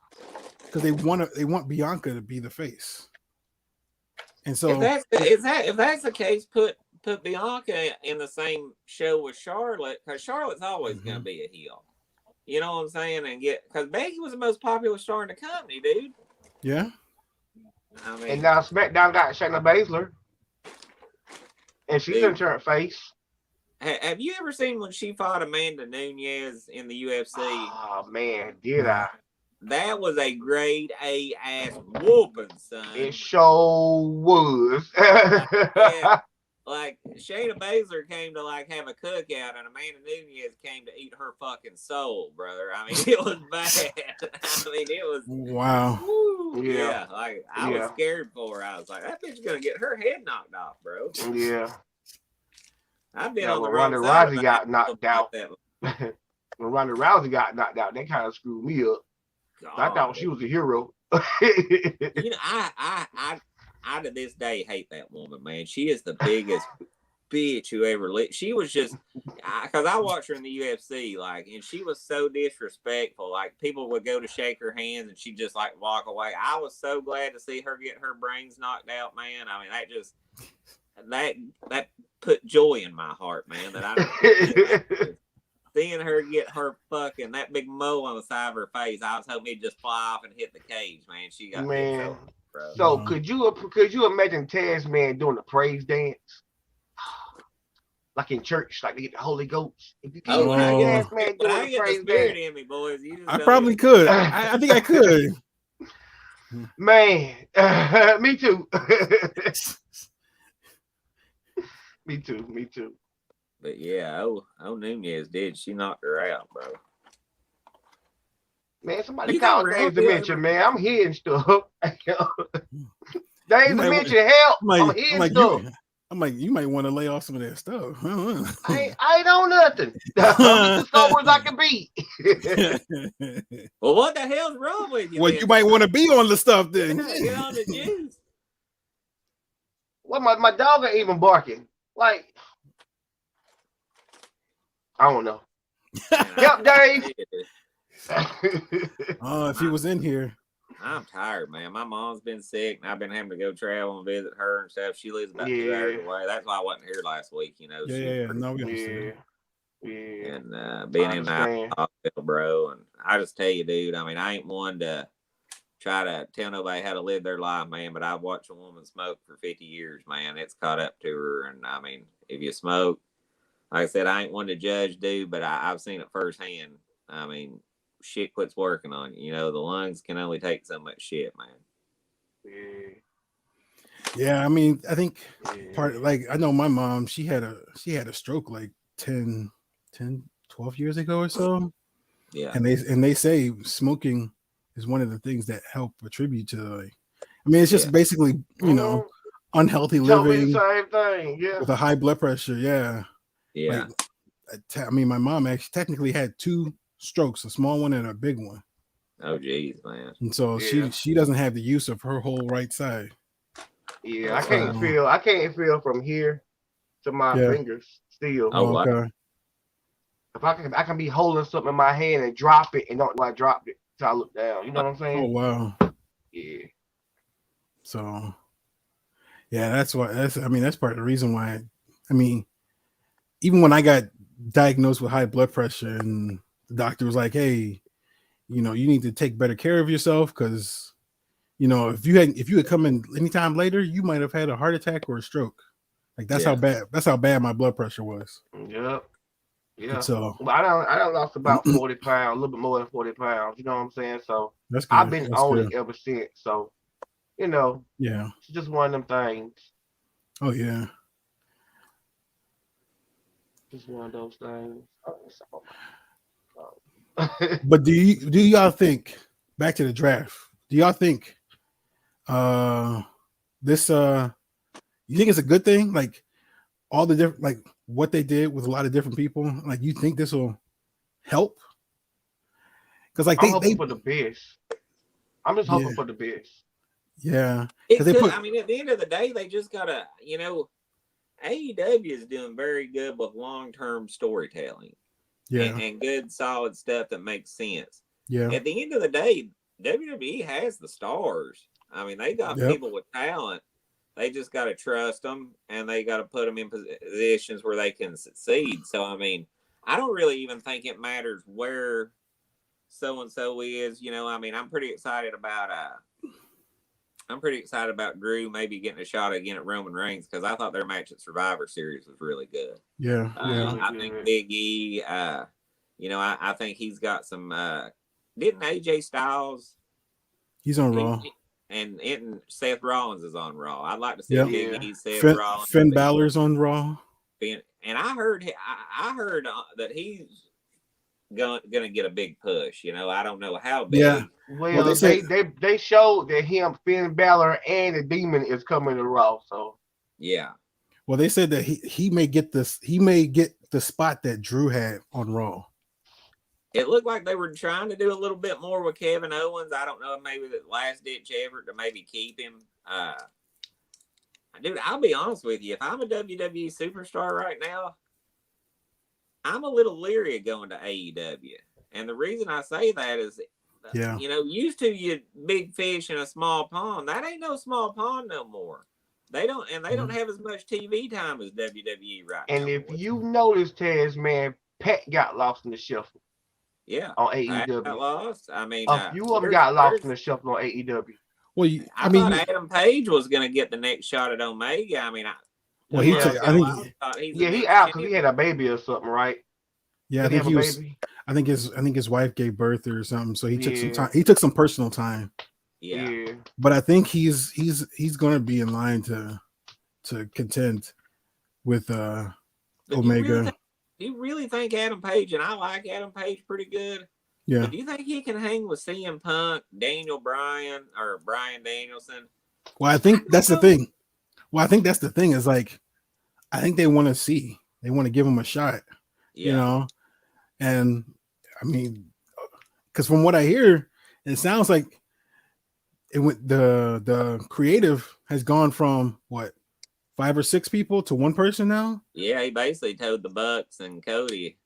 because they want Bianca to be the face. And so if that's the case, put Bianca in the same show with Charlotte, because Charlotte's always going to be a heel. You know what I'm saying? And because Becky was the most popular star in the company, dude. yeah. I mean, And now SmackDown got Shayna Baszler, and she's Dude. in turn face. have you ever seen when she fought Amanda Nunes in the UFC? Oh man, did I? That was a grade A ass whooping, son. It sure was. Yeah. Like Shayna Baszler came to like have a cookout, and Amanda Nunes came to eat her fucking soul, brother. I mean, it was bad. I mean, it was. Wow. Woo, Yeah. yeah, like I was scared for her. I was like, that bitch gonna get her head knocked off, bro. Yeah. I've been Yeah, on the when wrong Ronda side. Rousey of got that knocked out. like that. When Ronda Rousey got knocked out, they kind of screwed me up. I thought she was a hero. You know, I to this day hate that woman, man. She is the biggest bitch who ever lived. She was just because I watched her in the UFC, like, and she was so disrespectful. Like, people would go to shake her hands, and she'd just like walk away. I was so glad to see her get her brains knocked out, man. I mean, that put joy in my heart, man. That I seeing her get her fucking that big mo on the side of her face. I was hoping he'd just fly off and hit the cage, man. She got Man. bro. So could you imagine Tazman doing the praise dance? Like in church, like they get the Holy Ghost. If you can't Oh. Tazman But I doing the get the praise spirit dance, in me, boys. You just I know probably it. could. I think I could. man, me too. Me too. But yeah, oh Nunez did. She knocked her out, bro. Man, somebody You call think Dave's Rocky Dementia, ever- man. I'm hearing stuff. Dave's You might Dementia, help. I'm I'm hearing like, stuff. you might want to lay off some of that stuff. I ain't on nothing. I'm as sober as I can be. Well, what the hell's wrong with you? Well, then? you might want to be on the stuff then. Get on the juice. Well, my dog ain't even barking. Like, I don't know. Yep, Dave. Oh, if he was in here. I'm tired, man. My mom's been sick, and I've been having to go travel and visit her and stuff. She lives about 2 hours away. That's why I wasn't here last week. You know. Yeah. No, we understand. Yeah. And being in the hospital, bro. And I just tell you, dude. I mean, I ain't one to try to tell nobody how to live their life, man. But I've watched a woman smoke for 50 years, man. It's caught up to her. And I mean, if you smoke, like I said, I ain't one to judge, dude. But I've seen it firsthand. I mean, shit quits working on you. You know, the lungs can only take so much shit, man. Yeah, I mean, I think like I know my mom, she had a stroke like 10, 12 years ago or so. Yeah. And they say smoking is one of the things that help attribute to like, I mean, it's just basically, you know, unhealthy living, same thing, yeah, with a high blood pressure. Yeah. Yeah. Like, I mean, my mom actually technically had 2 strokes, a small one and a big one. Oh, geez, man. And so she doesn't have the use of her whole right side. Yeah, I can't feel from here to my fingers still. Oh, wow. Okay. If I can be holding something in my hand and drop it and don't know I dropped it till I look down. You know what I'm saying? Oh wow. Yeah. So yeah, that's part of the reason why. I mean, even when I got diagnosed with high blood pressure and the doctor was like, hey, you know, you need to take better care of yourself because if you had come in anytime later, you might have had a heart attack or a stroke. Like that's how bad my blood pressure was. Yep. Yeah. And so Well, I don't lost about 40 pounds, a little bit more than 40 pounds. You know what I'm saying? So that's good. I've been That's on good. it ever since. So, Yeah. it's just one of them things. Oh yeah. Just one of those things. But do y'all think, back to the draft? Do y'all think this you think it's a good thing? Like all the different, like what they did with a lot of different people. Like you think this will help? Because like I'm hoping for the best. I'm just hoping Yeah. for the best. Yeah. It could, I mean, at the end of the day, they just gotta, AEW is doing very good with long-term storytelling. Yeah. And good, solid stuff that makes sense. Yeah. At the end of the day, WWE has the stars. I mean, they got people with talent. They just got to trust them, and they got to put them in positions where they can succeed. So, I mean, I don't really even think it matters where so-and-so is. I mean, I'm pretty excited about Drew maybe getting a shot again at Roman Reigns, because I thought their match at Survivor Series was really good. Yeah. I think Big E, I think he's got some. Didn't AJ Styles? He's on Raw. And Seth Rollins is on Raw. I'd like to see Big E, Seth Rollins. Finn Balor's on Raw. And I heard that he's gonna get a big push. I don't know how big. Yeah. Well, they showed that Finn Balor and the Demon is coming to Raw. So yeah. Well, they said that he may get this. He may get the spot that Drew had on Raw. It looked like they were trying to do a little bit more with Kevin Owens. I don't know, maybe the last ditch effort to maybe keep him. Dude, I'll be honest with you. If I'm a WWE superstar right now, I'm a little leery of going to AEW. And the reason I say that is, used to you big fish in a small pond. That ain't no small pond no more. They don't have as much TV time as WWE right now. And if you notice, Taz, man, Pat got lost in the shuffle. Yeah, on AEW. Pat got lost. I mean, a few of them got lost in the shuffle on AEW. Well, I thought Adam Page was going to get the next shot at Omega. I mean, he out because he had a baby or something, right? Yeah, I think his wife gave birth or something, so he took some time. He took some personal time. Yeah. But I think he's going to be in line to contend with Omega. Do you really think Adam Page, and I like Adam Page pretty good, yeah, but do you think he can hang with CM Punk, Daniel Bryan, or Bryan Danielson? Well, I think that's the thing. Is like, I think they want to give him a shot, and I mean, because from what I hear, it sounds like the creative has gone from 5 or 6 people to 1 person now. Yeah, he basically told the Bucks and Cody,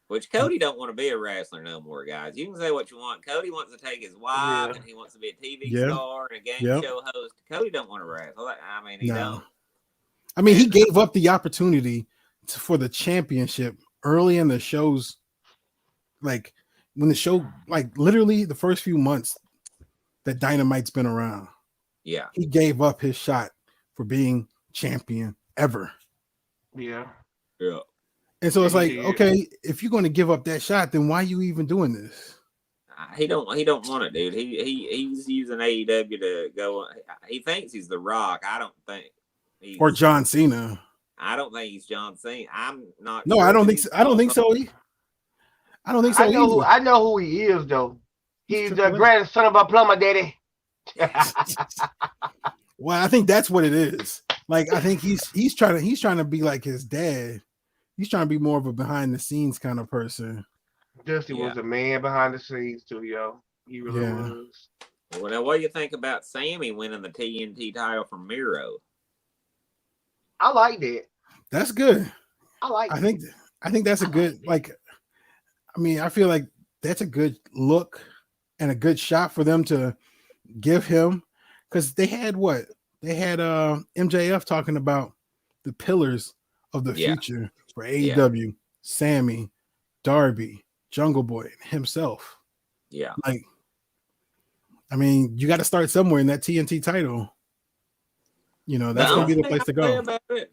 which Cody don't want to be a wrestler no more, guys. You can say what you want. Cody wants to take his wife, and he wants to be a TV star and a game show host. Cody don't want to wrestle. I mean, he don't. I mean, he gave up the opportunity for the championship early in the shows. Like when the show, like literally the first few months that Dynamite's been around. Yeah, he gave up his shot for being champion ever. Yeah. And so it's like, okay, if you're going to give up that shot, then why are you even doing this? He don't want it, dude. He's using AEW to go. He thinks he's The Rock. I don't think. Or John Cena. I don't think he's John Cena. I'm not. No, I don't think so. I don't think so. I don't think so. I know who he is though. He's the grandson of a plumber daddy. Well, I think that's what it is. Like, I think he's trying to be like his dad. He's trying to be more of a behind the scenes kind of person. Dusty was a man behind the scenes too, yo. He really was. Well, now what do you think about Sammy winning the TNT title from Miro? I like that. That's good. I think that's a good, like, I mean, I feel like that's a good look and a good shot for them to give him, because they had MJF talking about the pillars of the future for AEW, Sammy, Darby, Jungle Boy, himself. Yeah. Like, I mean, you got to start somewhere in that TNT title. You know, that's The going to only be the thing place to I'll say go. about it,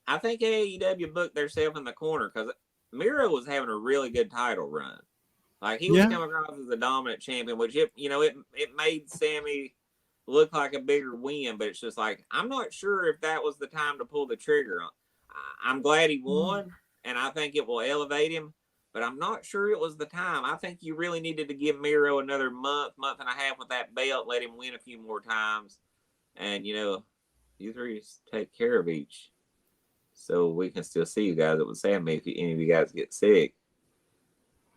I think AEW booked themselves in the corner because Miro was having a really good title run. Like he was coming across as a dominant champion, which it made Sammy look like a bigger win, but it's just like I'm not sure if that was the time to pull the trigger on. I'm glad he won, and I think it will elevate him, but I'm not sure it was the time. I think you really needed to give Miro another month and a half with that belt, let him win a few more times, and you three take care of each, so we can still see you guys. It would sad me if any of you guys get sick.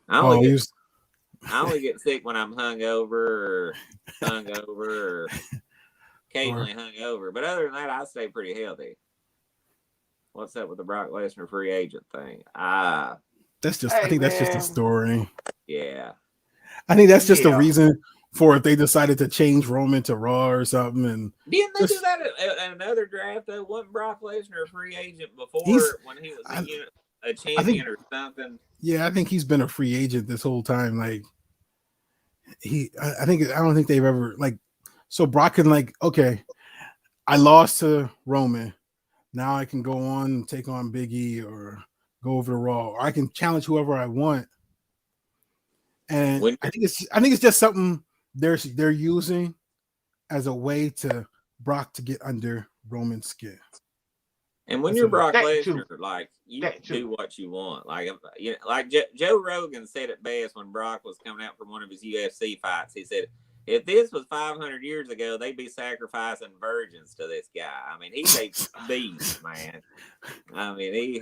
I only get sick when I'm hungover, or occasionally hungover. But other than that, I stay pretty healthy. What's up with the Brock Lesnar free agent thing? That's just. I think that's just a story. Yeah. I think that's just a reason for if they decided to change Roman to Raw or something. And didn't they do that at another draft though? Wasn't Brock Lesnar a free agent before when he was a champion or something? Yeah, I think he's been a free agent this whole time. Like I don't think they've ever so Brock can okay, I lost to Roman. Now I can go on and take on Big E or go over to Raw, or I can challenge whoever I want. And I think it's just something they're using as a way to Brock to get under Roman's skin. And when you're Brock Lesnar, you do what you want. Like Joe Rogan said it best when Brock was coming out from one of his UFC fights. He said, if this was 500 years ago, they'd be sacrificing virgins to this guy. I mean, he's a beast, man. I mean,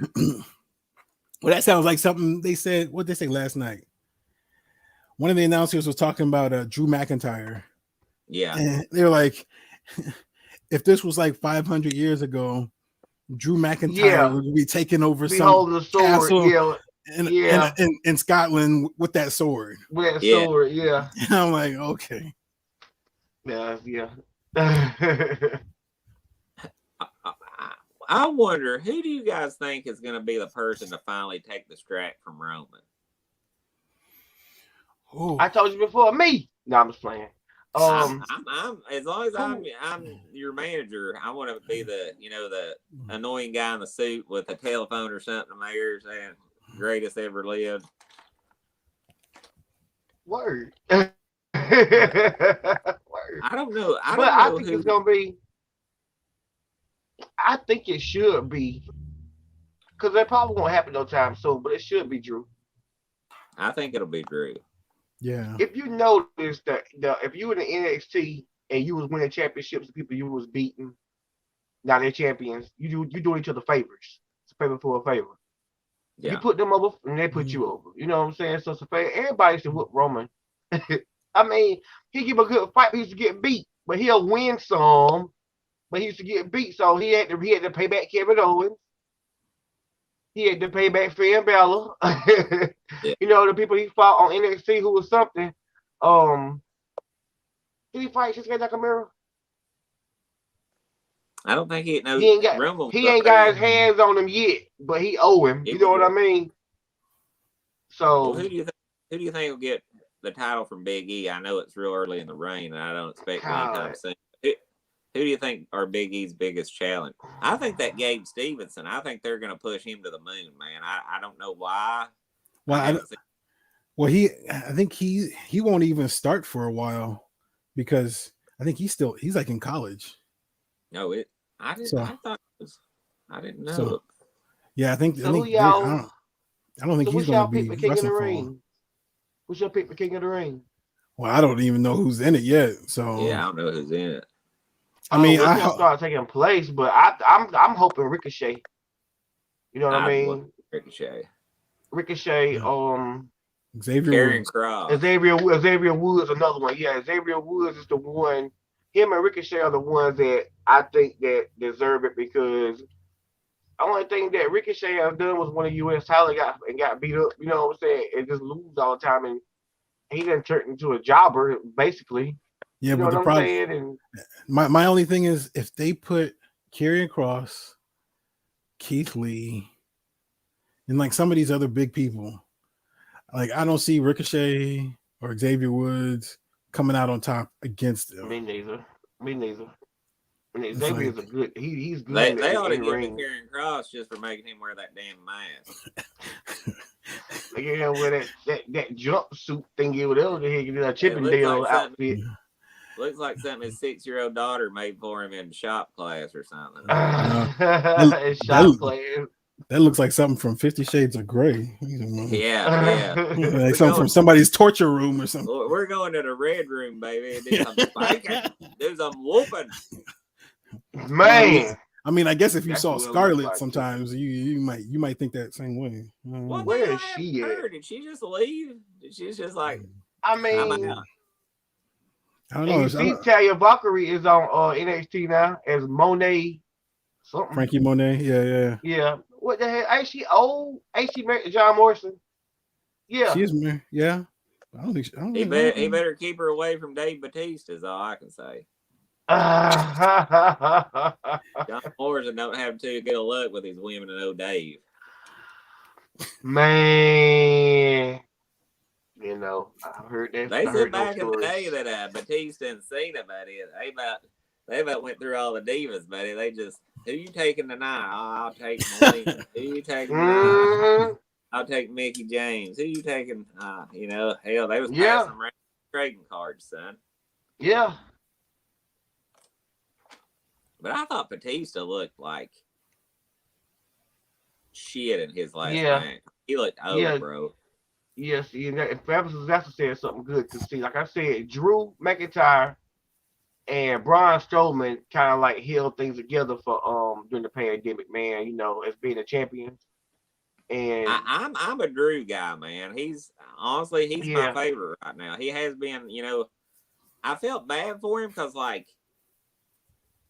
Well, that sounds like something they said. What did they say last night? One of the announcers was talking about Drew McIntyre. Yeah. And they were like, if this was 500 years ago, Drew McIntyre would be taking over some castle in Scotland with that sword. With that sword, yeah. And I'm like, okay. Yeah. I wonder, who do you guys think is going to be the person to finally take the strap from Roman? Ooh. I told you before, me. No, I'm just playing. I'm as long as I'm your manager, I want to be the annoying guy in the suit with a telephone or something in my ear saying greatest ever lived. Word. Word. I don't know. I think it's gonna be. I think it should be, because that probably won't happen no time soon. But it should be Drew. I think it'll be Drew. Yeah. If you notice that if you were in NXT and you was winning championships, the people you was beating, now they're champions. You doing each other favors. It's a favor for a favor. Yeah. You put them over and they put you over. You know what I'm saying? So it's a favor. Everybody should whoop Roman. I mean, he give a good fight. He used to get beat, but he'll win some. But he used to get beat, so he had to pay back Kevin Owens. He had to pay back Finn Balor. The people he fought on NXT who was something. Did he fight Shinsuke Nakamura? I don't think he ain't got his hands on him yet, but he owe him. You know what I mean? So who do you think will get the title from Big E? I know it's real early in the reign, and I don't expect anytime soon. Who do you think are Big E's biggest challenge? I think that Gabe Stevenson. I think they're going to push him to the moon, man. I don't know why. Well, I think he won't even start for a while because I think he's in college. No, I didn't. I thought it was. I didn't know. So, yeah, I don't think he's going to be wrestling for him. Who's your pick for King of the Ring? Well, I don't even know who's in it yet. So yeah, I don't know who's in it. I mean, I start taking place, but I'm hoping Ricochet. You know what I mean? Ricochet. Xavier Woods, another one. Yeah, Xavier Woods is the one. Him and Ricochet are the ones that I think that deserve it because the only thing that Ricochet has done was win a U.S. title and got beat up. You know what I'm saying? And just lose all the time, and he done turned into a jobber basically. Yeah, you know but the problem. And my only thing is if they put Karrion Kross, Keith Lee, and some of these other big people, I don't see Ricochet or Xavier Woods coming out on top against him. Me neither. It's Xavier's like- a good. He's good. They ought to in give ring. him Karen Cross just for making him wear that damn mask. Like you know, with that jumpsuit thingy, whatever the heck, that It Chippendale looks like outfit. Looks like something his 6-year-old daughter made for him in shop class or something. It's shop class. That looks like something from 50 Shades of Grey. Yeah. Like something from somebody's torture room or something. We're going to the red room, baby, and do some spanking, do some whooping. Man. I mean, I guess if you That's saw what it looks Scarlett, like, sometimes you might think that same way. What Where the is hell she happened to at? her? Did she just leave? She's just like, I I'm mean, out. I don't and know. you see Talia Valkyrie is on NXT now as Monet something. Frankie Monet, yeah. Yeah. What the hell? Ain't she old? Ain't she married to John Morrison? Yeah. She's married. Yeah. I don't think. He better keep her away from Dave Bautista, is all I can say. John Morrison don't have too good a luck with his women and old Dave. Man. You know, I heard that. They I said heard back those in the stories. day that Batista and Cena, buddy, they about went through all the divas, buddy. They just, who you taking tonight? Oh, I'll take Melina. Who you taking tonight? I'll take Mickey James. Who you taking? You know, hell, they was passing around trading cards, son. Yeah. But I thought Batista looked like shit in his last Yeah. match. He looked over, bro. Yes, if Travis Disaster said something good, because see, like I said, Drew McIntyre and Braun Strowman kind of like held things together for during the pandemic, man. You know, as being a champion. And I'm a Drew guy, man. He's honestly my favorite right now. He has been, you know. I felt bad for him because like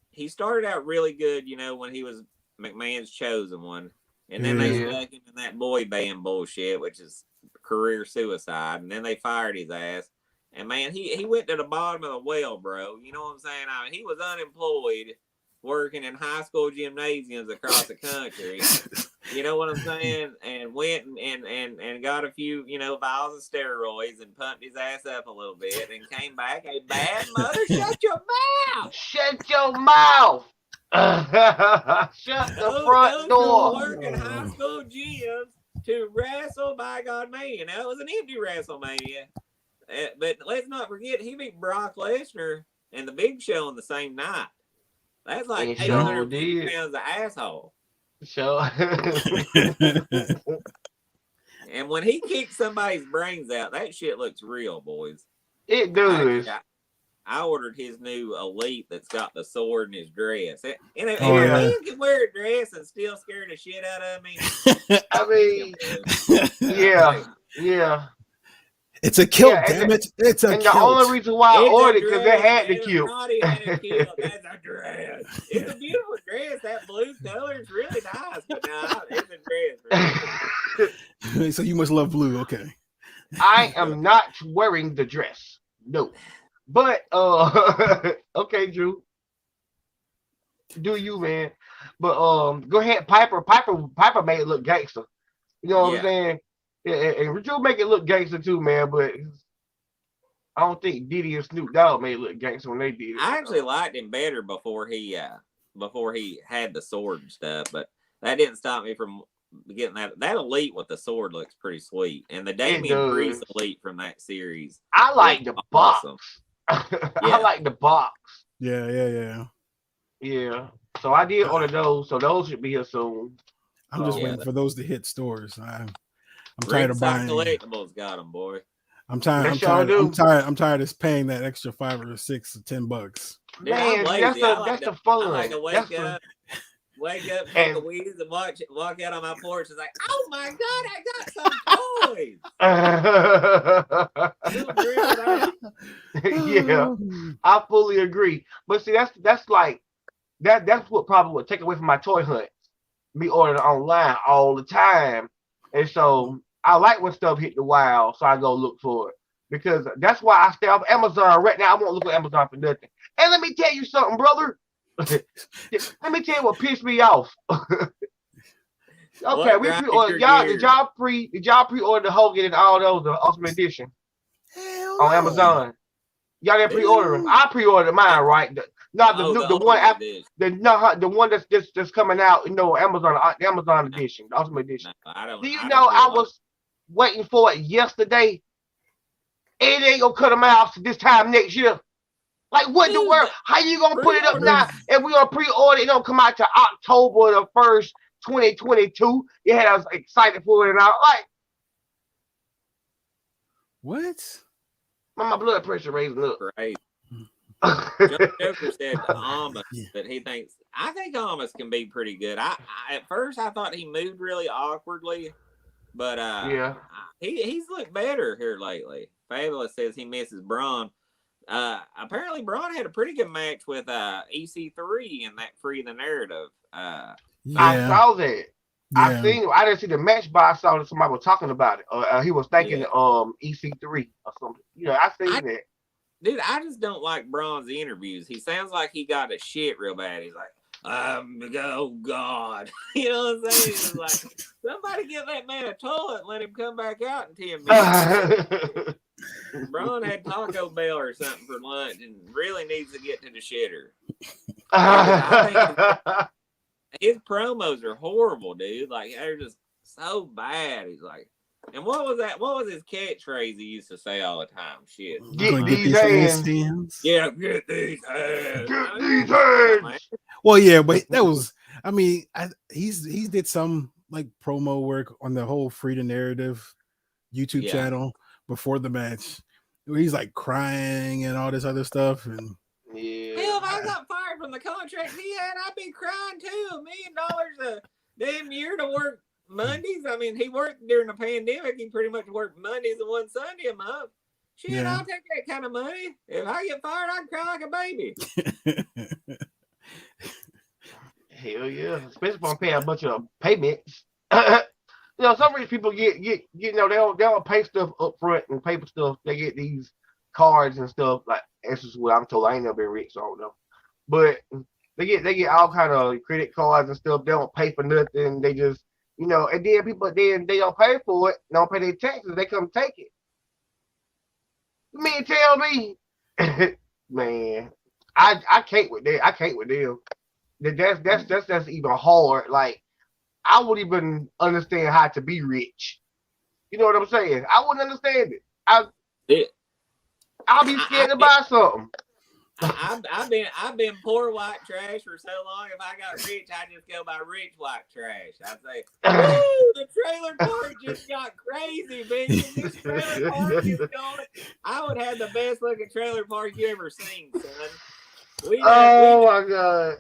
he started out really good, you know, when he was McMahon's chosen one, and then they stuck him in that boy band bullshit, which is career suicide, and then they fired his ass. And man, he went to the bottom of the well, bro. You know what I'm saying? I mean, he was unemployed, working in high school gymnasiums across the country. You know what I'm saying? And went and got a few, you know, vials of steroids and pumped his ass up a little bit, and came back a bad mother. Shut your mouth! Shut your mouth! Shut the front door! Work in high school gyms to wrestle by God Mania. Now it was an empty WrestleMania, but let's not forget he beat Brock Lesnar and the Big Show on the same night. That's like 850 pounds of asshole. So, and when he kicks somebody's brains out, that shit looks real, boys. It does. I ordered his new Elite that's got the sword in his dress. And if a man can wear a dress and still scare the shit out of me, I mean, yeah. It's a kill, damn it. It's a kill. And the only reason why I ordered it because they had to kill. That's a dress. It's a beautiful dress. That blue color is really nice. But no, it's a dress. So you must love blue. Okay. I am not wearing the dress. No. But okay, Drew. Do you, man? But go ahead, Piper made it look gangster. You know what I'm saying? Yeah, and Drew make it look gangster too, man. But I don't think Diddy and Snoop Dogg made it look gangster when they did it. I actually liked him better before he had the sword and stuff. But that didn't stop me from getting that Elite with the sword looks pretty sweet. And the Damian Priest Elite from that series. I like the box. I like the box. Yeah. So I did order those. So those should be here soon. I'm just waiting for those to hit stores. I'm tired of buying. Collectibles got them, boy. I'm tired of paying that extra $5 or $6 or $10. Man, that's the fun. I like to wake up, take a weed, and walk out on my porch. It's like, oh my god, I got some toys. Yeah, I fully agree. But see, that's like that's what probably would take away from my toy hunt. Me ordering online all the time, and so I like when stuff hit the wild, so I go look for it because that's why I stay off Amazon right now. I won't look at Amazon for nothing. And let me tell you something, brother. Let me tell you what pissed me off. Okay, we pre-ordered. Did y'all pre-order the Hogan and all those, the Ultimate Edition on Amazon? Y'all didn't pre-order them. I pre-ordered mine, right? The one after the one that's coming out. The Amazon edition, the Ultimate Edition. No, I was waiting for it yesterday. It ain't gonna cut them out this time next year. Like what the world? How you gonna put it up now? And we gonna pre-order it? Don't come out to October the 1st, 2022. Yeah, I was excited for it, and I was like, what? My blood pressure raising up. Right. Joker said to Amos that he thinks. I think Amos can be pretty good. I at first I thought he moved really awkwardly, but he's looked better here lately. Fabulous says he misses Braun. Apparently Braun had a pretty good match with EC3 in that Free the Narrative. I saw that. Yeah. I didn't see the match, but I saw that somebody was talking about it. He was thanking EC3 or something. I seen that. Dude, I just don't like Braun's interviews. He sounds like he got a shit real bad. He's like, oh God. You know what I'm saying? It's like, somebody get that man a toilet and let him come back out in 10 minutes. Braun had Taco Bell or something for lunch and really needs to get to the shitter. I think his promos are horrible, dude. Like, they're just so bad. He's like, and what was that? What was his catchphrase he used to say all the time? Shit. Get these hands. Yeah, get these hands. Get these hands. Well, yeah, but that was, I mean, he's did some like promo work on the whole Free the Narrative YouTube channel before the match. Where he's like crying and all this other stuff. And hell, if I got fired from the contract he had, I'd be crying too. $1 million a damn year to work Mondays. I mean, he worked during the pandemic. He pretty much worked Mondays and one Sunday a month. Shit, I'll take that kind of money. If I get fired, I'd cry like a baby. Hell yeah, especially if I'm paying a bunch of payments. Some rich people get they don't pay stuff up front and pay for stuff. They get these cards and stuff. Like that's just what I'm told. I ain't never been rich, so I don't know. But they get all kind of credit cards and stuff. They don't pay for nothing. They just and then people they don't pay for it, don't pay their taxes, they come take it. You mean tell me, man, I can't with that. I can't with them. That's even hard. Like I wouldn't even understand how to be rich. You know what I'm saying? I wouldn't understand it. I'll be scared to buy something. I've been poor white trash for so long. If I got rich, I just go by rich white trash. I'd say, "Ooh, the trailer park just got crazy, bitch! This trailer park is going." I would have the best looking trailer park you ever seen, son. My God!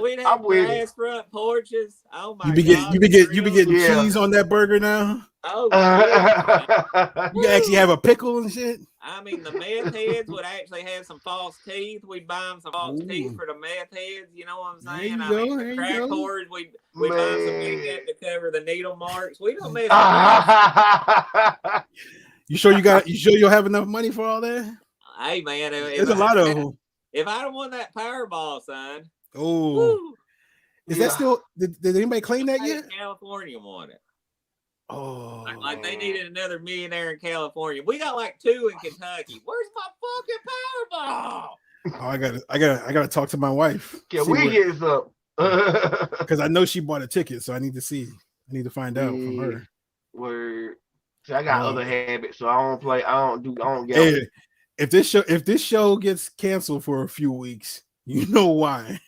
We'd have grass front porches. Oh my God! You be getting cheese on that burger now. Oh, yeah. You actually have a pickle and shit. I mean, the meth heads would actually have some false teeth. We'd buy them some false teeth for the meth heads. You know what I'm saying? The crack whores, we'd buy them some makeup to cover the needle marks. We don't mess with You sure you'll have enough money for all that? Hey man, there's a lot of them. If I'd have won that Powerball, son. Oh, is that still? Did anybody claim that yet? California won it. Oh, like they needed another millionaire in California. We got like 2 in Kentucky. Where's my fucking Powerball? Oh, I gotta talk to my wife. Can we get some? Because I know she bought a ticket, so I need to see. I need to find out from her. Word. See, I got other habits, so I don't play. I don't get. Hey, if this show gets canceled for a few weeks, you know why.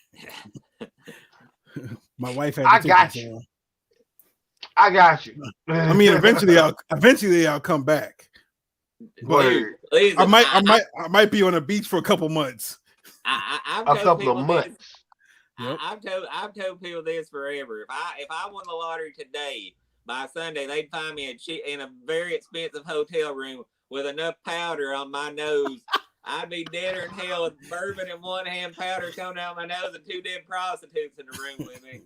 My wife had. I got you. I mean, eventually I'll come back. But I might be on a beach for a couple months. A couple of months. Yep. I've told people this forever. If I won the lottery today, by Sunday they'd find me in a very expensive hotel room with enough powder on my nose. I'd be deader in hell with bourbon in one hand, powder coming out my nose, and 2 dead prostitutes in the room with me.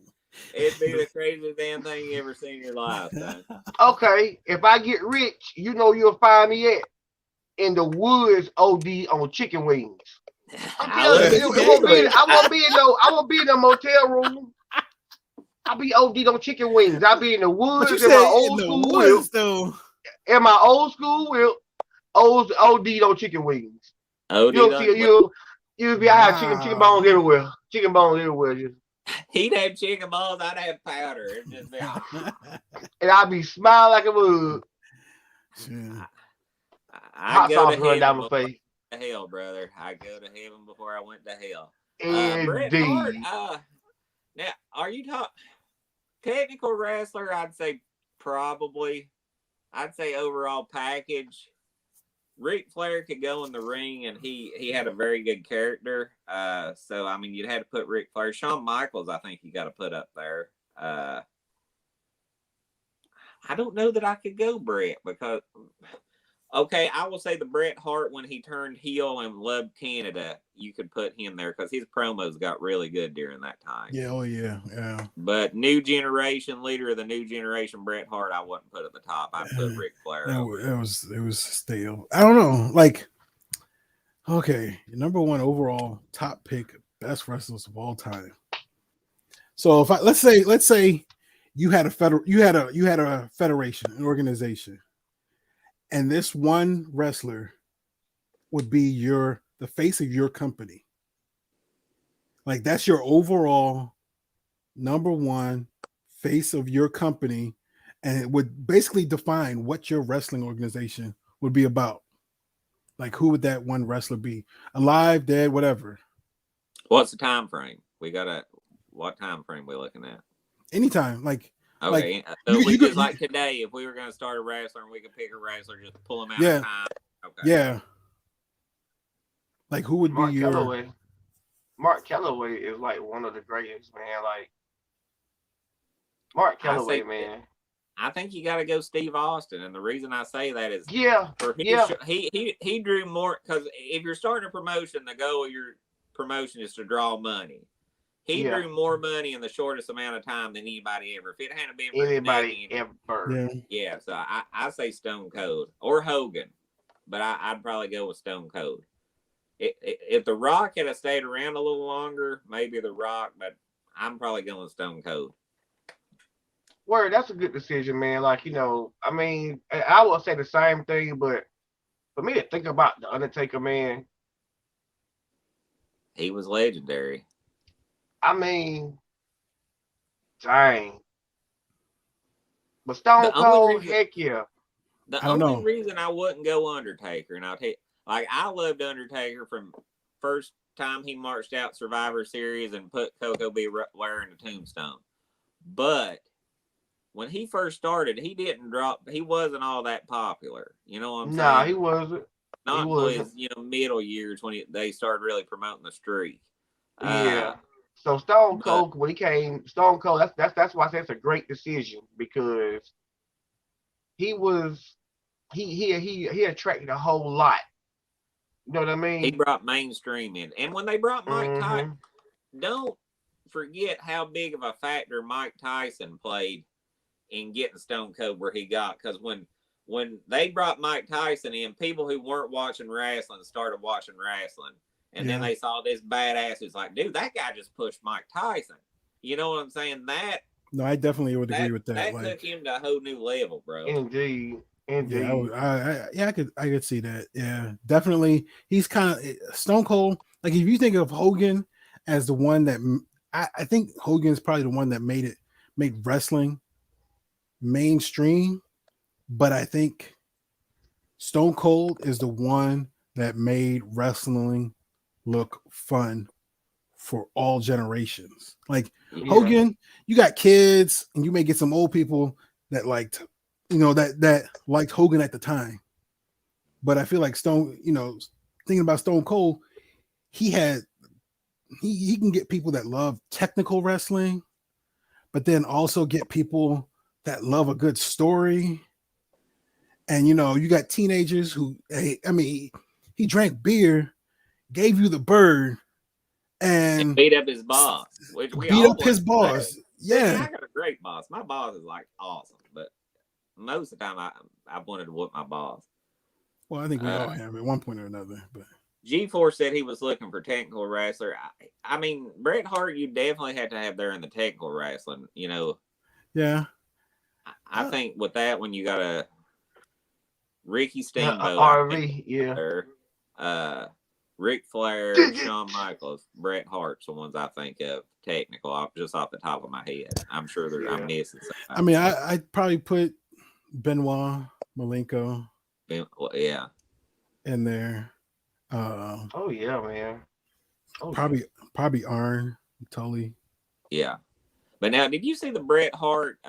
It'd be the craziest damn thing you ever seen in your life, man. Okay, if I get rich, you'll find me in the woods, OD on chicken wings. I won't be in a motel room. I'll be OD on chicken wings. I'll be in the woods in my old school whip. In my old school whip, OD on chicken wings. OD You'll done see you'll be out chicken bones everywhere. Chicken bones everywhere. Just. He'd have chicken balls, I'd have powder. It'd just be and I'd be smiling like a would. I go sauce to running down heaven my face. to hell, brother. I go to heaven before I went to hell. Bret Indeed. Hart, now are you talking technical wrestler? I'd say probably. I'd say overall package. Ric Flair could go in the ring, and he had a very good character. So I mean, you'd have to put Ric Flair. Shawn Michaels, I think you got to put up there. I don't know that I could go Bret because. Okay, I will say the Bret Hart when he turned heel and loved Canada, you could put him there because his promos got really good during that time. Yeah, oh yeah. But new generation, leader of the new generation, Bret Hart, I wouldn't put at the top. I'd put Ric Flair. It was stale. I don't know. Like, okay, number one overall top pick, best wrestlers of all time. So if let's say you had a federation, an organization. And this one wrestler would be the face of your company. Like that's your overall number one face of your company. And it would basically define what your wrestling organization would be about. Like who would that one wrestler be? Alive, dead, whatever. What's the time frame? What time frame we looking at? Anytime. Like okay, so like today, if we were going to start a wrestler and we could pick a wrestler, just pull him out of time. Okay. Yeah. Like who would Mark be your Calloway? Mark Calloway is like one of the greatest, man. Like Mark Calloway, man. I think you got to go Steve Austin, and the reason I say that is he drew more because if you're starting a promotion, the goal of your promotion is to draw money. He drew more money in the shortest amount of time than anybody ever. If it hadn't been for anybody ever, So I say Stone Cold or Hogan, but I'd probably go with Stone Cold. If The Rock had stayed around a little longer, maybe The Rock, but I'm probably going Stone Cold. Word, that's a good decision, man. Like, I mean, I will say the same thing, but for me to think about The Undertaker, man. He was legendary. I mean, dang. But Stone Cold, heck yeah. The only reason I wouldn't go Undertaker, and I'll tell you, like, I loved Undertaker from first time he marched out Survivor Series and put Coco B. Ware in the tombstone. But when he first started, he wasn't all that popular. You know what I'm saying? Nah, he wasn't. Not until his, middle years when they started really promoting the streak. Yeah. So Stone Cold, when he came, Stone Cold, that's why I say it's a great decision because he attracted a whole lot. You know what I mean? He brought mainstream in. And when they brought Mike Tyson, don't forget how big of a factor Mike Tyson played in getting Stone Cold where he got. Because when they brought Mike Tyson in, people who weren't watching wrestling started watching wrestling. And then they saw this badass who's like, dude, that guy just pushed Mike Tyson. You know what I'm saying? No, I definitely would agree with that. That took him to a whole new level, bro. Indeed. Yeah, I could see that. Yeah, definitely. He's kind of Stone Cold. Like if you think of Hogan as the one that I think Hogan's probably the one that made wrestling mainstream, but I think Stone Cold is the one that made wrestling look fun for all generations. Like Hogan, you got kids and you may get some old people that liked that liked Hogan at the time. But I feel like thinking about Stone Cold, he can get people that love technical wrestling, but then also get people that love a good story. And you got teenagers who, he drank beer, gave you the bird, and beat up his boss. Yeah, I got a great boss. My boss is like awesome, but most of the time I wanted to whoop my boss. Well, I think we all have at one point or another. But G4 said he was looking for technical wrestler. I mean, Bret Hart, you definitely had to have there in the technical wrestling. Yeah. I think with that one, you got a Ricky Steamboat. RV, yeah. Ric Flair, Shawn Michaels, Bret Hart's the ones I think of technical, just off the top of my head. I'm sure I'm missing something. I mean, I'd probably put Benoit, Malenko, yeah, in there. Oh yeah, man. Probably Arn, Tully. Yeah. But now, did you see the Bret Hart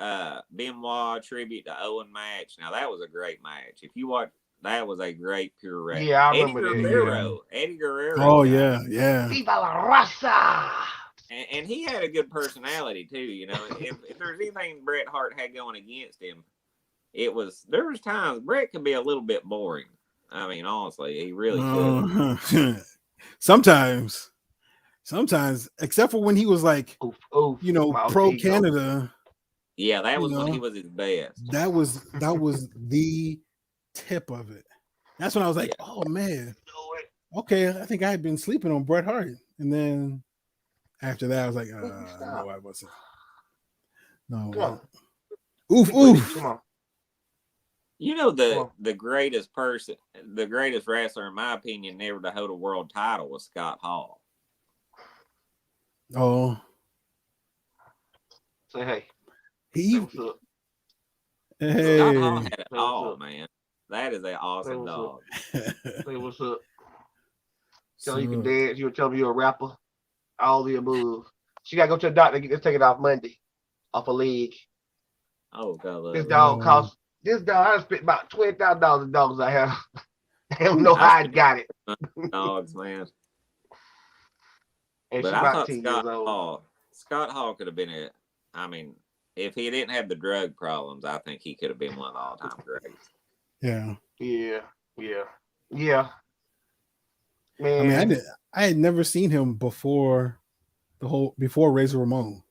Benoit tribute to Owen match? Now that was a great match. If you watch, that was a great pure wrestling. Yeah, I remember that. Eddie Guerrero. Oh yeah. Viva la raza! And he had a good personality too. You know, if there's anything Bret Hart had going against him, there was times Bret could be a little bit boring. I mean, honestly, he really could. Sometimes, except for when he was like, oof, pro Canada. Yeah, that was when he was his best. That was the tip of it. That's when I was like, oh man, okay, I think I had been sleeping on Bret Hart, and then after that, I was like, no, I wasn't. No, oof. Come on. You know the greatest wrestler, in my opinion, never to hold a world title was Scott Hall. Oh, say hey. Hey. Scott Hall had it all, man. That is an awesome dog. Say what's up. Tell you can dance. You tell me you're a rapper. All the above. She gotta go to the doctor and get this taken off Monday, off a leg. Oh God! This dog cost. This dog, I spent about $20,000 in dogs I have. I don't know how I got it. Dogs, man. And but she's I about thought 10 years old. Scott Hall could have been it. I mean, if he didn't have the drug problems, I think he could have been one of the all-time greats. Yeah. Man, I mean, I had never seen him before Razor Ramon.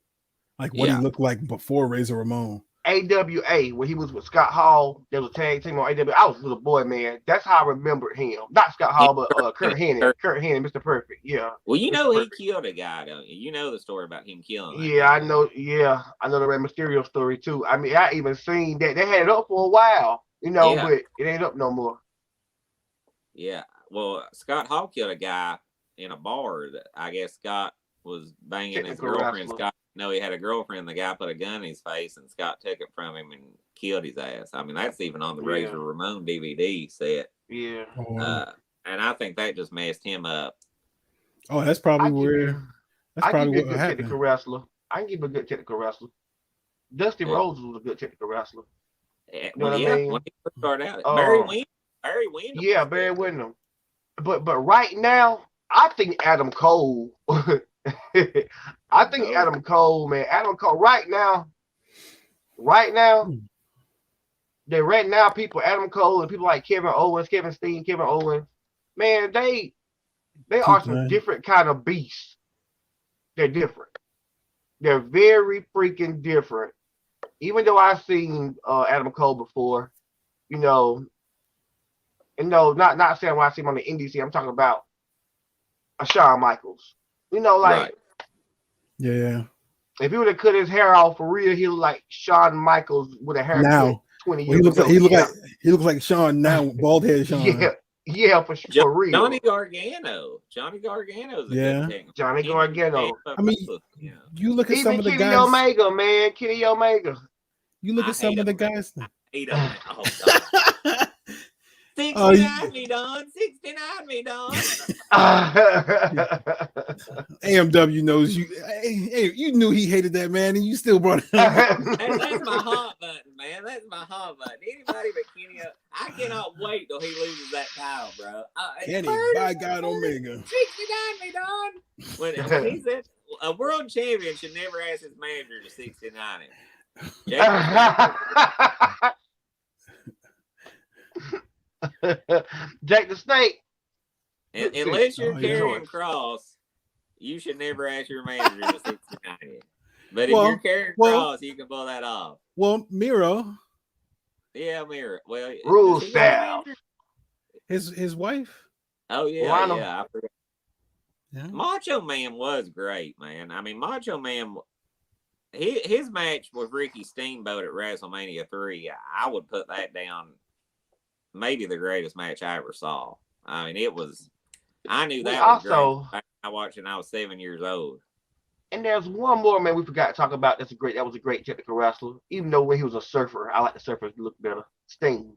Like what he looked like before Razor Ramon. AWA, when he was with Scott Hall, there was a tag team on AWA. I was a little boy, man. That's how I remembered him. Not Scott Hall, but Kurt Hennig. Kurt Hennig, Mr. Perfect. Yeah. Well, you know he killed a guy, don't you? You know the story about him killing him. Yeah, I know. Yeah, I know the Rey Mysterio story too. I mean, I even seen that they had it up for a while, but it ain't up no more. Yeah. Well, Scott Hall killed a guy in a bar that I guess Scott was banging his girlfriend. Scott. No, he had a girlfriend. The guy put a gun in his face, and Scott took it from him and killed his ass. I mean, that's even on the Razor Ramon DVD set. Yeah. And I think that just messed him up. Oh, that's probably where. That's probably what happened. Technical wrestler. I can give a good technical wrestler. Dusty Rhodes was a good technical wrestler. You know what I mean? When he started out, Barry Windham. Yeah, Barry Windham. But right now, I think Adam Cole. Adam Cole, man. Adam Cole, right now, people, Adam Cole and people like Kevin Owens, Kevin Steen, Kevin Owens, man, they are some different kind of beasts. They're different. They're very freaking different. Even though I've seen Adam Cole before, not saying when I see him on the indie, I'm talking about a Shawn Michaels. Right. Yeah. If he would have cut his hair off for real, he look like Shawn Michaels with a haircut now 20 years ago. He looks like Shawn now, bald head Shawn. Yeah, for real. Johnny Gargano's a good thing. Johnny Gargano. I mean, you look at even some of the Kenny guys. Omega, man, Kenny Omega. You look at some of the guys. 69 me, Don. 69 me, Don. AMW knows you. Hey, you knew he hated that man, and you still brought it up. That's my hot button, man. That's my hot button. Anybody but Kenny, I cannot wait till he loses that title, bro. Kenny, by God, Omega. 69 me, Don. When he said a world champion should never ask his manager to 69 him. Jake the Snake. Unless you're carrying Cross, you should never ask your manager to 69 him. But if you're carrying Cross, you can pull that off. Well, Miro. Yeah, Miro. Well, Rule style. His wife. Oh yeah, I forgot. Yeah. Macho Man was great, man. I mean, Macho Man. His match with Ricky Steamboat at WrestleMania 3, I would put that down. Maybe the greatest match I ever saw. I mean, it was I knew We that was also, great. I watched it when I was 7 years old. and there's one more man we forgot to talk about. That was a great technical wrestler. Even though when he was a surfer, I like the surfers look better. Sting.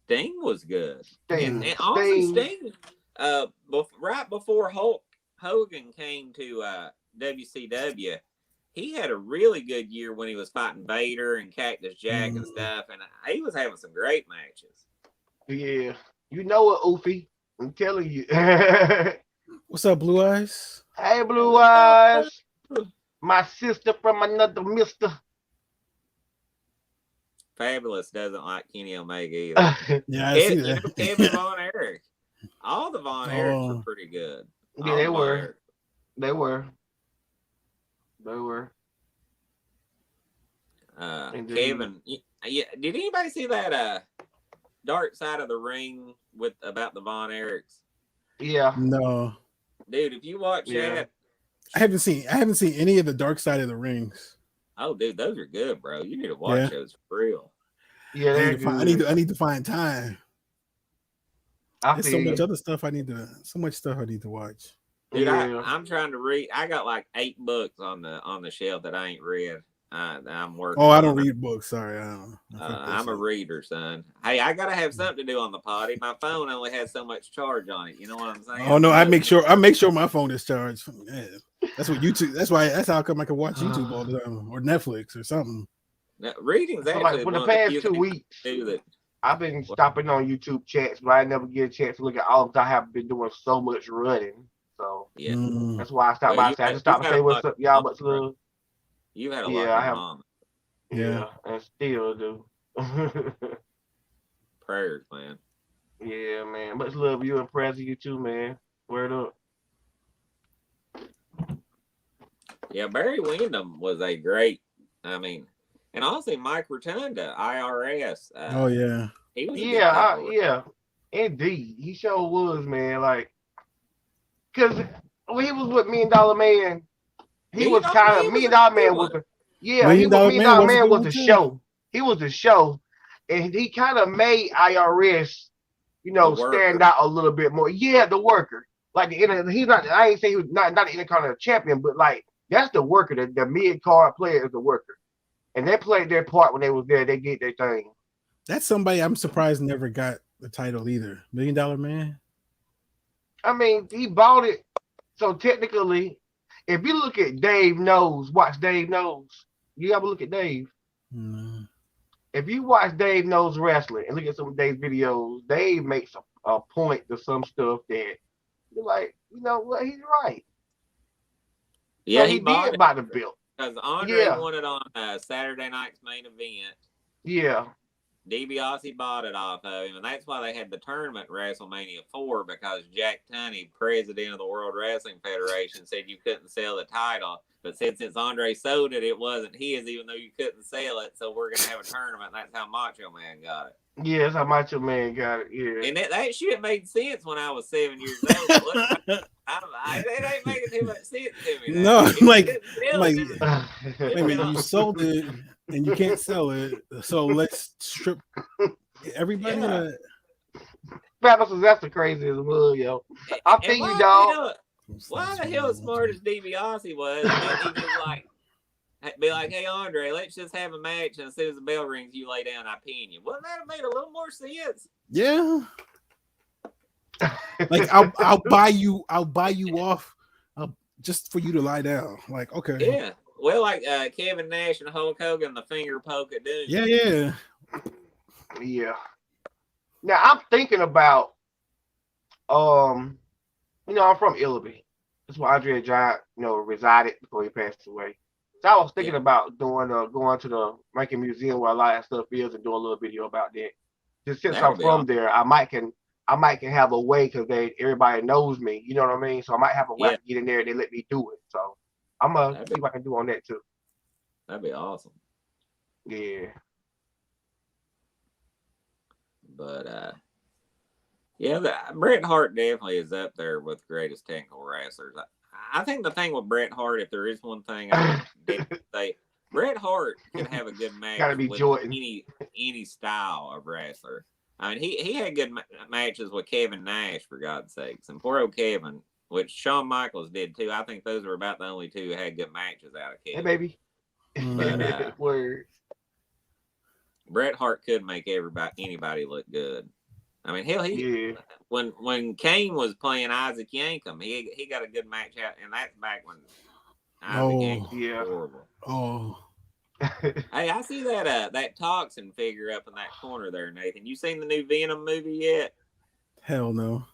Sting was good. Sting. And honestly, Sting. Sting, right before Hulk Hogan came to WCW, he had a really good year when he was fighting Vader and Cactus Jack and stuff, and he was having some great matches. Yeah. You know it, Oofy. I'm telling you. What's up, Blue Eyes? Hey, Blue Eyes. My sister from another mister. Fabulous doesn't like Kenny Omega either. Yeah, I see that. Kevin Von Erich. All the Von Erichs were pretty good. Yeah, they were. They were. They were. Kevin, yeah. Did anybody see that Dark Side of the Ring about the Von Erichs? Yeah. No. Dude, if you watch that, I haven't seen any of the Dark Side of the Rings. oh, dude, those are good, bro. You need to watch those for real. Yeah, I need to find time. There's so much stuff I need to watch. Dude, I'm trying to read. I got like 8 books on the shelf that I ain't read. I'm working. Oh, I don't read books. Sorry, I'm a reader, son. Hey, I gotta have something to do on the potty. My phone only has so much charge on it. You know what I'm saying? Oh no, I make sure my phone is charged. Yeah. That's what YouTube. That's how come I can watch YouTube all the time or Netflix or something. Now, reading's actually like for the past 2 weeks. I've been stopping on YouTube chats, but I never get a chance to look at all of them. I have been doing so much running. So yeah, that's why I stopped by. I just stopped to say what's up, y'all. Much love. You had a lot of mom. Yeah, and still do. Prayers, man. Yeah, man. Much love you and prayers to you too, man. Word up. Yeah, Barry Windham was a great. I mean, and honestly, Mike Rotunda, IRS. Oh yeah. He was yeah. Indeed, he sure was, man. Like, cause when he was with $1 Million Man, he was kind of $1 Million Man was a $1 Million Man was a show. He was a show, and he kind of made IRS, stand out a little bit more. Yeah, the worker. Like he's not. I ain't say he was not the Intercontinental Champion, but like that's the worker. The mid card player is the worker, and they played their part when they was there. They did their thing. That's somebody I'm surprised never got the title either. $1 Million Man. I mean, he bought it. So technically, if you look at Dave Knows, watch Dave Knows. You ever look at Dave? Mm. If you watch Dave Knows Wrestling and look at some of Dave's videos, Dave makes a point to some stuff that you're like, you know what, he's right. Yeah, so he did buy the belt. Because Andre won it on Saturday night's main event. Yeah. DiBiase bought it off of him, and that's why they had the tournament WrestleMania 4, because Jack Tunney, president of the World Wrestling Federation, said you couldn't sell the title. But since Andre sold it, it wasn't his, even though you couldn't sell it. So we're going to have a tournament. And that's how Macho Man got it. Yeah, that's how Macho Man got it. Yeah. And that shit made sense when I was 7 years old. It ain't making too much sense to me. No, you sold it and you can't sell it. So let's strip everybody. Yeah. That's the craziest move, yo. I think you dog. Why the hell, as smart as DiBiase was, he just be like, hey Andre, let's just have a match, and as soon as the bell rings, you lay down, I pin you. Wouldn't that have made a little more sense? Yeah. Like I'll buy you off just for you to lie down. Like, okay. Yeah. Well, like Kevin Nash and Hulk Hogan, the finger poke at Doom. Yeah. Now I'm thinking about I'm from Illinois. That's where Andre Giant, resided before he passed away. So I was thinking about going to the Rankin Museum where a lot of stuff is and do a little video about that. Just since I'm from there, I might can have a way because everybody knows me. You know what I mean? So I might have a way to get in there and they let me do it. So I'm gonna see what I can do on that too. That'd be awesome. Yeah. But Bret Hart definitely is up there with greatest technical wrestlers. I think the thing with Bret Hart, if there is one thing I would say, Bret Hart can have a good match with any style of wrestler. I mean, he had good matches with Kevin Nash, for God's sakes, and poor old Kevin, which Shawn Michaels did too. I think those were about the only two who had good matches out of Hey, Kevin. baby. But Word. Bret Hart could make anybody look good. I mean, hell, when Kane was playing Isaac Yankem, he got a good match out, and that's back when Isaac Yankem was horrible. Oh. Hey, I see that toxin figure up in that corner there, Nathan. You seen the new Venom movie yet? Hell no.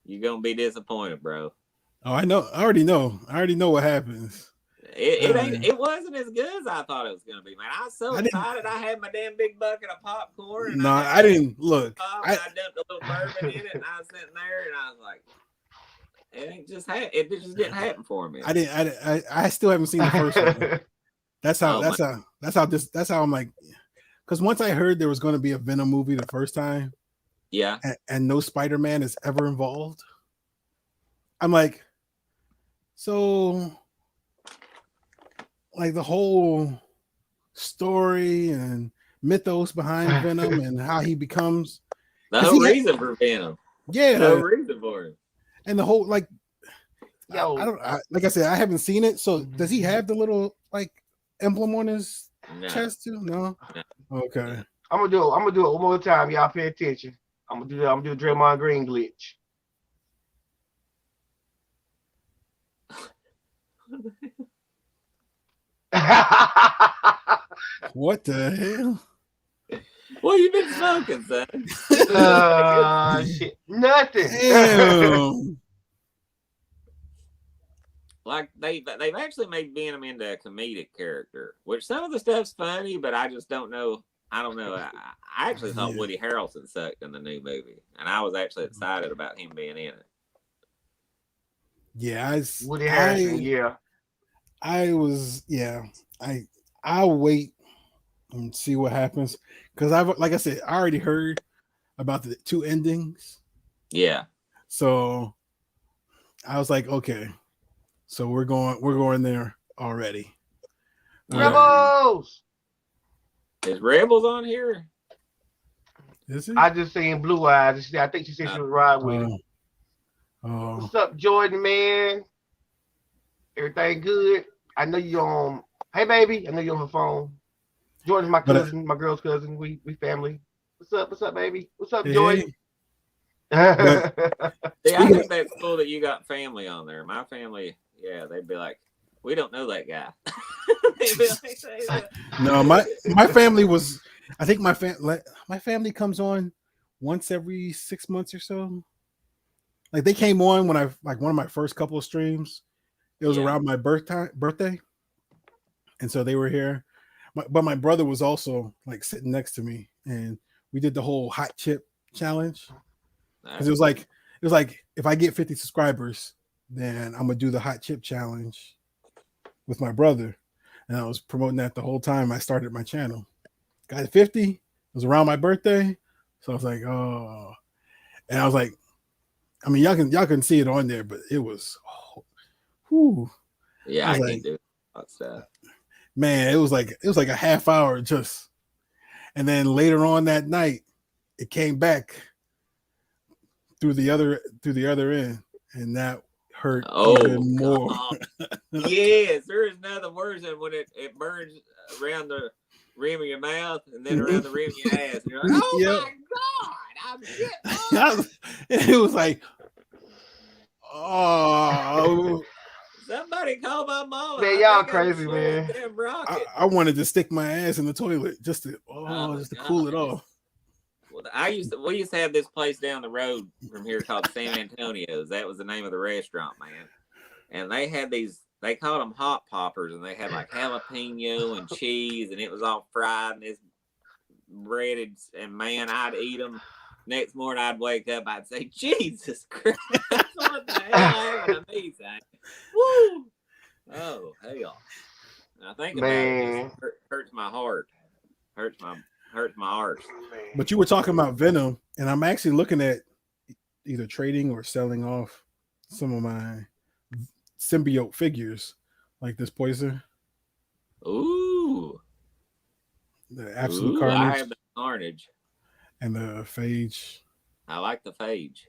You're gonna be disappointed, bro. Oh, I know. I already know what happens. It wasn't as good as I thought it was gonna be, man. I was so excited. I had my damn big bucket of popcorn. And I didn't look. I dumped a little bourbon in it, and I was sitting there, and I was like, it just didn't happen for me. I still haven't seen the first one. That's how I'm like, because once I heard there was going to be a Venom movie the first time, yeah, and no Spider-Man is ever involved, I'm like, so like the whole story and mythos behind Venom and how he becomes the whole reason for Venom, the whole reason for it, and the whole like, like I said, I haven't seen it. So does he have the little like emblem on his chest too? No. Okay. I'm gonna do it one more time. Y'all pay attention. I'm gonna do the Draymond Green glitch. What the hell? What you been smoking, son? Shit. Nothing. Damn. Like they've actually made Venom into a comedic character, which some of the stuff's funny, but I just don't know. I don't know. I actually thought Woody Harrelson sucked in the new movie, and I was actually excited about him being in it. Yeah, Woody Harrelson. I'll wait and see what happens, because like I said, I already heard about the two endings. Yeah. So I was like, okay. So we're going there already. Rebels! Is Rebels on here? Is it? I just seen Blue Eyes. I think she said she was riding with him. Oh. What's up, Jordan, man? Everything good? I know you on. Hey, baby. I know you on her phone. Jordan's my cousin, my girl's cousin. We family. What's up? What's up, baby? What's up, Jordan? I think that's cool that you got family on there. My family, yeah, they'd be like, we don't know that guy. No, my family was. I think my family comes on once every 6 months or so. Like they came on when one of my first couple of streams. It was around my birthday, and so they were here. But my brother was also like sitting next to me, and we did the whole hot chip challenge. Because it was like if I get 50 subscribers, then I'm gonna do the hot chip challenge with my brother, and I was promoting that the whole time I started my channel. Got 50. It was around my birthday, so I was like, oh, and I was like, I mean, y'all can see it on there, but it was, whew. Yeah, I can't do that stuff. Man, it was like a half hour just, and then later on that night, it came back through the other end, and that hurt even more. Yes, there is another version when it burns around the rim of your mouth and then around the rim of your ass. And you're like, oh my God, I'm shit. It was like, oh. Somebody call my mom. Man, y'all crazy, man. I wanted to stick my ass in the toilet just to cool it off. Well, we used to have this place down the road from here called San Antonio's. That was the name of the restaurant, man. And they had these, they called them hot poppers, and they had like jalapeno and cheese, and it was all fried and it's breaded. And man, I'd eat them. Next morning, I'd wake up, I'd say, Jesus Christ, what the hell happened to me, son? Woo! Oh, hell. I think about it, it hurts my heart. Hurts my heart. But you were talking about Venom, and I'm actually looking at either trading or selling off some of my symbiote figures, like this Poison. Ooh. The Absolute Carnage. I have the Carnage. and the phage. I like the phage.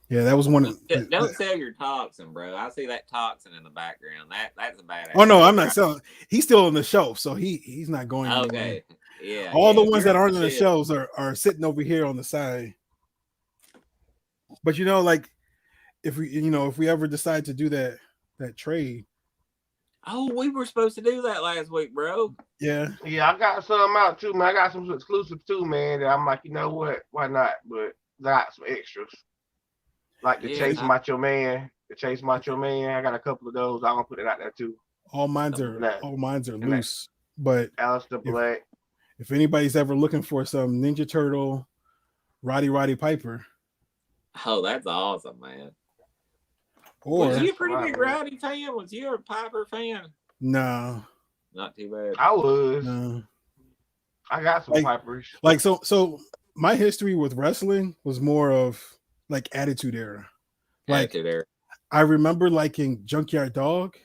Yeah, that was one of Don't sell your toxin, bro. I see that toxin in the background. That's a badass. Oh no, I'm not selling. He's still on the shelf, so he's not going anywhere. Okay. Yeah. All the ones that aren't on the shelves are sitting over here on the side. But like if we ever decide to do that trade. Oh, we were supposed to do that last week, bro. Yeah. Yeah, I got some out too, man. I got some exclusives too, man. That I'm like, you know what? Why not? But I got some extras. Like the Chase Macho Man. The Chase Macho Man. I got a couple of those. I'm gonna put it out there too. All mine's are loose. But Alistair Black. If anybody's ever looking for some Ninja Turtle, Roddy Piper. Oh, that's awesome, man. Or was you a pretty big Roddy fan? Was you a Piper fan? No. Not too bad. I was. No. I got some Pipers. Like so my history with wrestling was more of like Attitude Era. Like Attitude Era. I remember liking Junkyard Dog.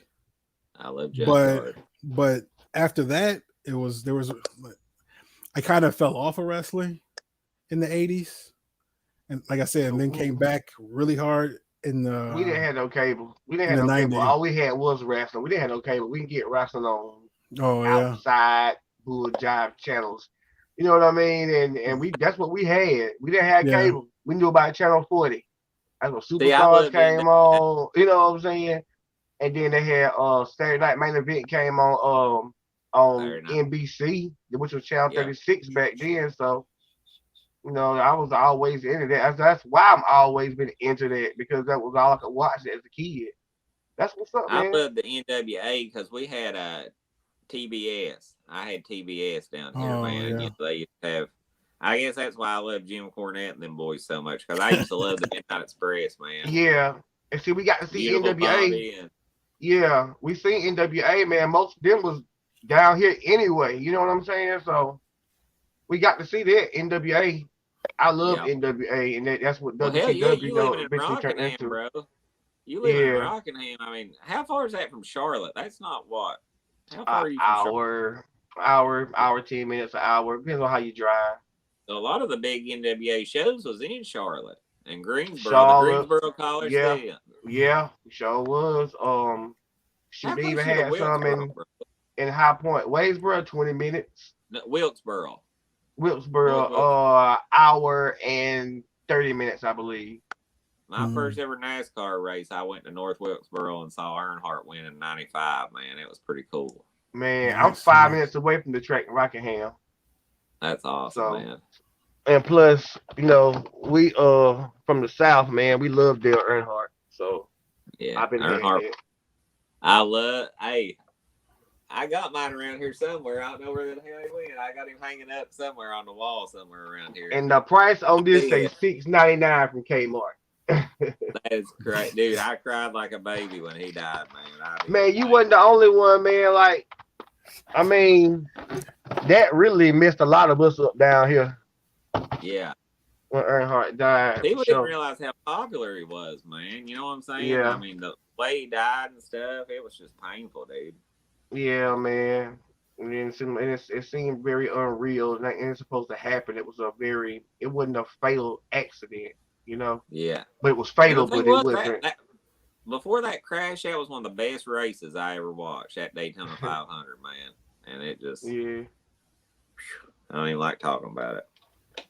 I love Junkyard. But after that, I kind of fell off of wrestling in the 80s. And like I said, and then came back really hard in the. We didn't have no cable. We didn't have no cable. All we had was wrestling. We didn't have no cable. We can get wrestling on outside Bull Jive channels. You know what I mean? And that's what we had. We didn't have cable. We knew about Channel 40. That's what Superstars came on. You know what I'm saying? And then they had Saturday Night Main Event came on NBC, which was Channel 36 back then. So. I was always into that. That's why I'm always been into that, because that was all I could watch as a kid. That's what's up, man. I love the NWA because we had TBS. I had TBS down here, man. Yeah. They used to have. I guess that's why I love Jim Cornette and them boys so much, because I used to love the Midnight Express, man. Yeah, and see, we got to see Beautiful NWA. Yeah, we seen NWA, man. Most of them was down here anyway. You know what I'm saying? So we got to see that NWA. I love NWA, and that's what WCW you live in Rockingham, bro. You live in Rockingham. I mean, how far is that from Charlotte? That's not what. How far are you from Charlotte? Hour, 10 minutes, an hour. Depends on how you drive. So a lot of the big NWA shows was in Charlotte and Greensboro, Charlotte, the Greensboro College. Yeah, sure was. She even had some in High Point, Waysboro, 20 minutes. No, Wilkesboro, hour and 30 minutes, I believe. My first ever NASCAR race, I went to North Wilkesboro and saw Earnhardt win in '95. Man, it was pretty cool. Man, I'm 5 minutes away from the track in Rockingham. That's awesome, man. And plus, we from the South, man. We love Dale Earnhardt. So yeah, I've been Earnhardt. I got mine around here somewhere. I don't know where the hell he went. I got him hanging up somewhere on the wall somewhere around here. And the price on this say $6.99 from Kmart. That is correct, dude. I cried like a baby when he died, man. Man, you wasn't the only one, man. Like, I mean, that really messed a lot of us up down here. Yeah. When Earnhardt died. People didn't realize how popular he was, man. You know what I'm saying? Yeah. I mean, the way he died and stuff, it was just painful, dude. Yeah, man. And it seemed very unreal, and it's supposed to happen. It wasn't a fatal accident, Yeah. But it was fatal, but it wasn't. Before that crash, that was one of the best races I ever watched, at Daytona 500, man. And it just, yeah. I don't even like talking about it.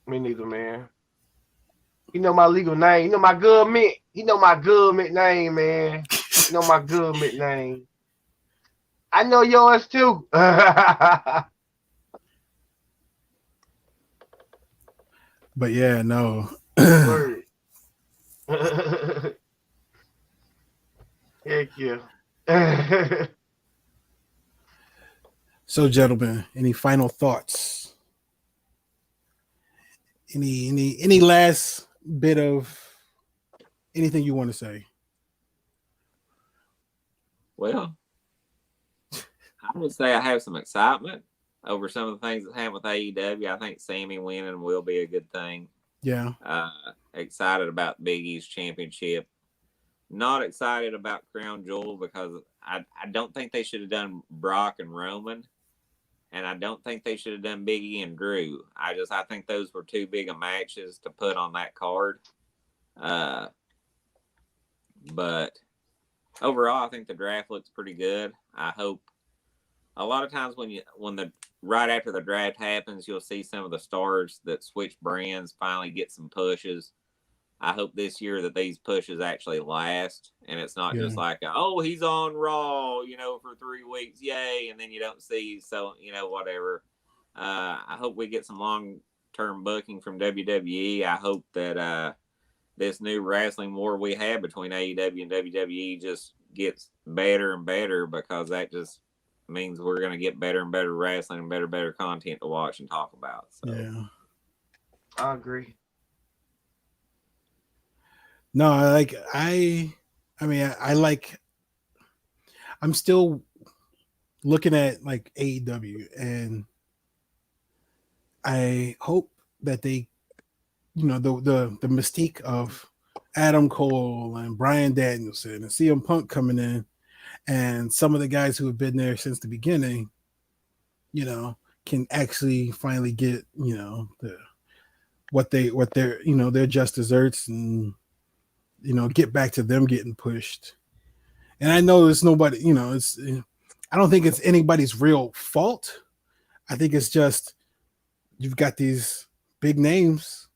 Me neither, man. You know my legal name. You know my government. You know my government name, man. You know my government name. I know yours too. But yeah, no. Heck yeah. So, gentlemen, any final thoughts? Any last bit of anything you want to say? Well, I would say I have some excitement over some of the things that happen with AEW. I think Sammy winning will be a good thing. Yeah. Excited about Big East Championship. Not excited about Crown Jewel because I don't think they should have done Brock and Roman and I don't think they should have done Biggie and Drew. I think those were too big of matches to put on that card. But overall, I think the draft looks pretty good. I hope a lot of times right after the draft happens, you'll see some of the stars that switch brands finally get some pushes. I hope this year that these pushes actually last, and it's not just like, oh, he's on Raw, for 3 weeks, yay, and then you don't see, so, whatever. I hope we get some long-term booking from WWE. I hope that this new wrestling war we have between AEW and WWE just gets better and better, because that just means we're going to get better and better wrestling and better content to watch and talk about. So. Yeah, I agree. No, I'm still looking at like AEW, and I hope that they, the mystique of Adam Cole and Bryan Danielson and CM Punk coming in, and some of the guys who have been there since the beginning, can actually finally get, what they're, their just desserts, and get back to them getting pushed. And I know there's nobody, I don't think it's anybody's real fault. I think it's just you've got these big names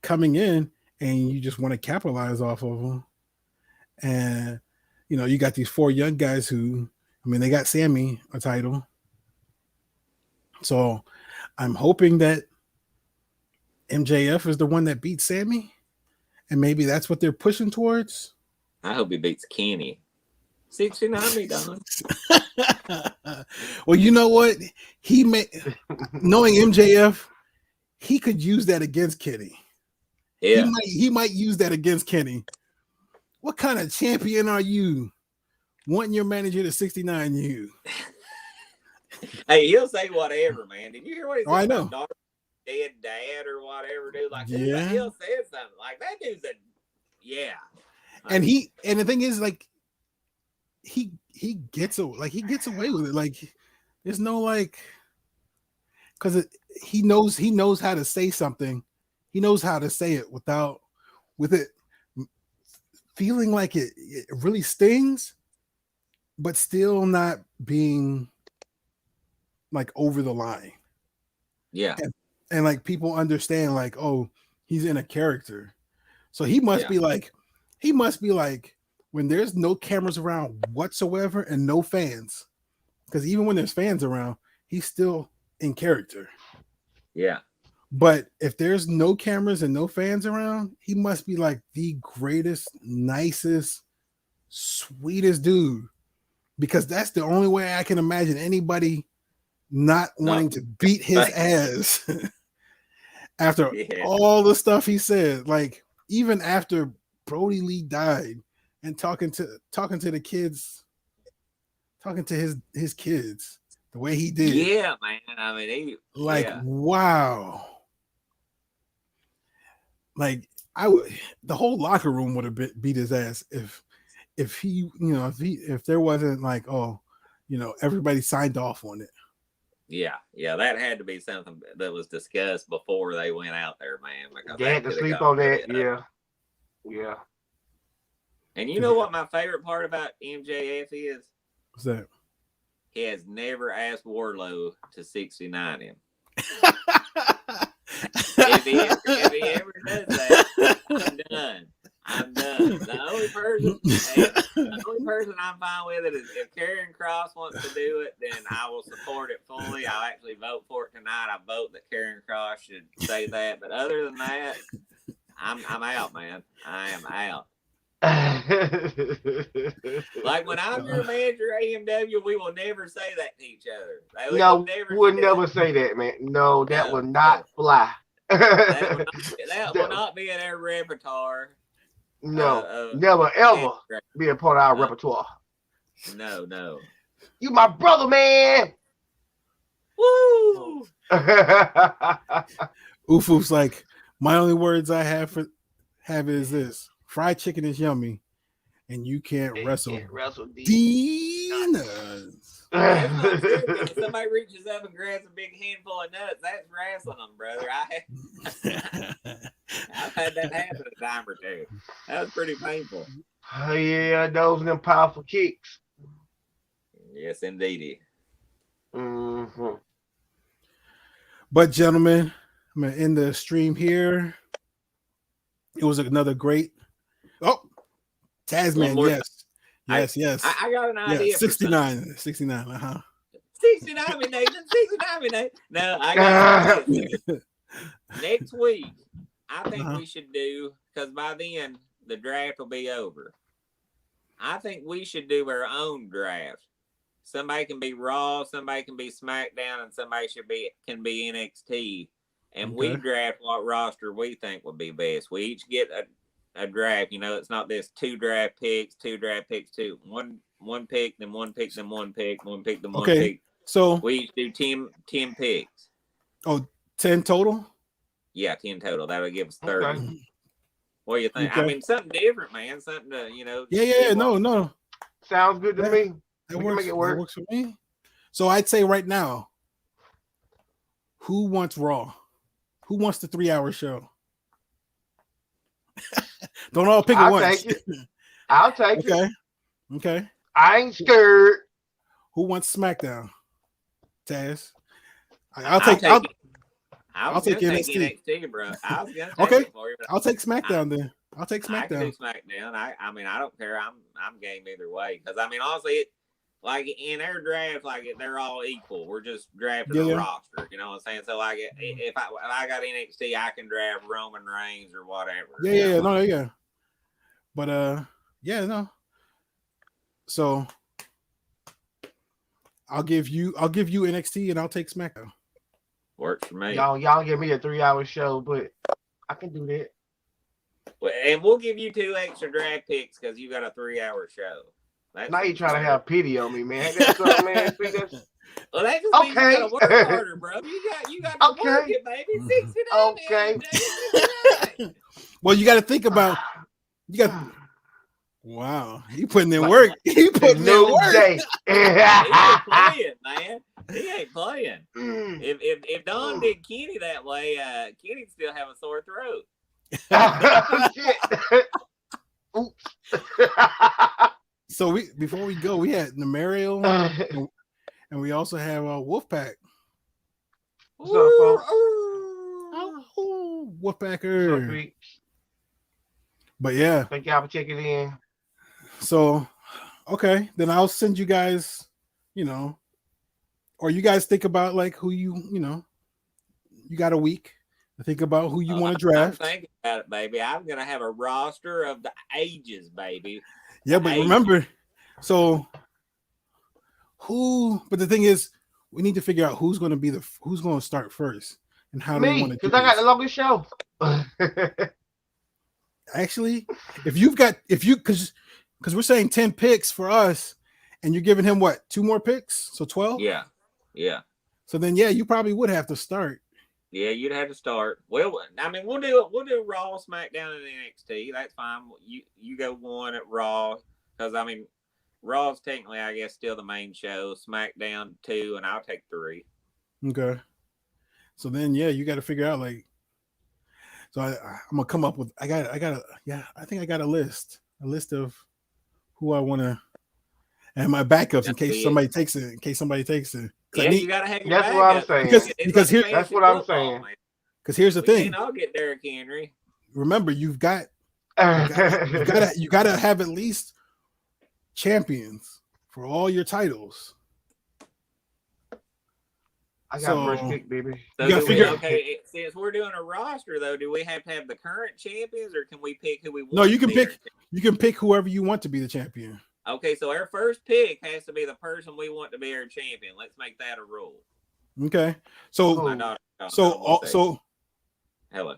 coming in, and you just want to capitalize off of them. And you got these 4 young guys who, they got Sammy a title. So I'm hoping that MJF is the one that beats Sammy. And maybe that's what they're pushing towards. I hope he beats Kenny. 69 me, Don. Well, you know what? Knowing MJF, he could use that against Kenny. Yeah. He might use that against Kenny. What kind of champion are you? Wanting your manager to 69 you. Hey, he'll say whatever, man. Did you hear what he said? I know. Dead dad or whatever, dude. Like, yeah, he'll say something like that. Dude's and the thing is, like, he gets away with it. Like, there's no because he knows how to say something. He knows how to say it with it feeling like it really stings, but still not being like over the line. Yeah. And like people understand, like, oh, he's in a character. So he must be like when there's no cameras around whatsoever and no fans, because even when there's fans around, he's still in character. Yeah. But if there's no cameras and no fans around, he must be like the greatest, nicest, sweetest dude, because that's the only way I can imagine anybody not wanting to beat his ass after all the stuff he said. Like, even after Brody Lee died, and talking to the kids, talking to his kids the way he did. Yeah, man. Wow. Like, the whole locker room would have beat his ass if there wasn't like, everybody signed off on it. Yeah, that had to be something that was discussed before they went out there, man. They had to sleep on that. Yeah. And you know what my favorite part about MJF is? What's that? He has never asked Wardlow to 69 him. If he ever does that, I'm done. The only person I'm fine with it is if Karrion Kross wants to do it, then I will support it fully. I'll actually vote for it tonight. I vote that Karrion Kross should say that. But other than that, I'm out, man. I am out. Like, when I'm your manager, AMW, we will never say that to each other. We'll never say that, man. No, that will not fly. that will not be in our repertoire. No, never ever be a part of our repertoire. No. You my brother, man. Woo! Ufu's like, my only words I have is this: fried chicken is yummy. and you can't wrestle wrestle demons. That's not true. If somebody reaches up and grabs a big handful of nuts, that's wrestling them, brother. I've had that happen a time or two. That was pretty painful. Oh, yeah, those and them powerful kicks. Yes, indeedy. Mm-hmm. But gentlemen, I'm gonna end the stream here. It was another great. Oh, Tazman, yes. I got an idea. Yeah, 69. 69. 69 me, Nathan. 69 me, Nathan. No, I got an idea. Next week, I think we should do, because by then the draft will be over. I think we should do our own draft. Somebody can be Raw, somebody can be SmackDown, and somebody can be NXT. And we draft what roster we think would be best. We each get a draft. You know, it's not this two draft picks, two. One pick, then one pick, then one pick, one pick, then one pick. So we each do 10 picks. Oh, 10 total? Yeah, 10 total. That'll give us 30. Okay. What do you think? Okay. I mean, something different, man. Something to, you know. Yeah, no. Sounds good to me. That We works. can make it work. That works for me. So I'd say right now, who wants Raw? Who wants the 3-hour show? Don't all pick at once. Take it. I'll take it. Okay. I ain't scared. Who wants SmackDown? Taz. I'll take NXT, bro. I was gonna take it for you, I'll take SmackDown then. I'll take SmackDown. I can do SmackDown. I mean, I don't care. I'm game either way. Because I mean, honestly, like in our draft, like they're all equal. We're just drafting a roster. You know what I'm saying? So like, if I got NXT, I can draft Roman Reigns or whatever. Yeah. But no. So I'll give you NXT and I'll take SmackDown. Works for me. Y'all give me a 3-hour show, but I can do that. Well, and we'll give you 2 extra draft picks because you got a 3-hour show. Now you trying to have pity on me, man. That's something, man. See, that's... Well, that just means you gotta work harder, bro. You got to work it, baby. 69. Okay. Well, you got to think about. Wow, he putting in work. He putting in work. Day. He ain't playing, man. He ain't playing. If Don did Kenny that way, Kenny'd still have a sore throat. Oops. So before we go, we had Namariel, and we also have Wolfpack. What's up, folks? Wolfpacker. But yeah, thank y'all for checking in. So, okay, then I'll send you guys, or you guys think about like who you got a week to think about who you want to draft. I'm thinking about it, baby. I'm gonna have a roster of the ages, baby. Yeah, but remember, so but the thing is, we need to figure out who's going to start first and how they want to do because I got the longest show. Actually, because we're saying 10 picks for us, and you're giving him what, 2 more picks, so 12. Yeah. So then, you probably would have to start. Yeah, you'd have to start. Well, I mean, we'll do Raw, SmackDown, and NXT. That's fine. You go 1 at Raw, because I mean, Raw's technically, I guess, still the main show. SmackDown 2, and I'll take 3. Okay. So then, you got to figure out like. So I'm gonna come up with. I think I got a list of who I want to, and my backups in case somebody takes it. Yeah, you gotta have your That's what I'm saying. Because that's what I'm saying. Because here's the thing. I'll get Derrick Henry. Remember, you gotta have at least champions for all your titles. I got first pick, baby. So since we're doing a roster though, do we have to have the current champions, or can we pick who we want? No, you can pick. You can pick whoever you want to be the champion. Okay, so our first pick has to be the person we want to be our champion. Let's make that a rule. Okay. So hello.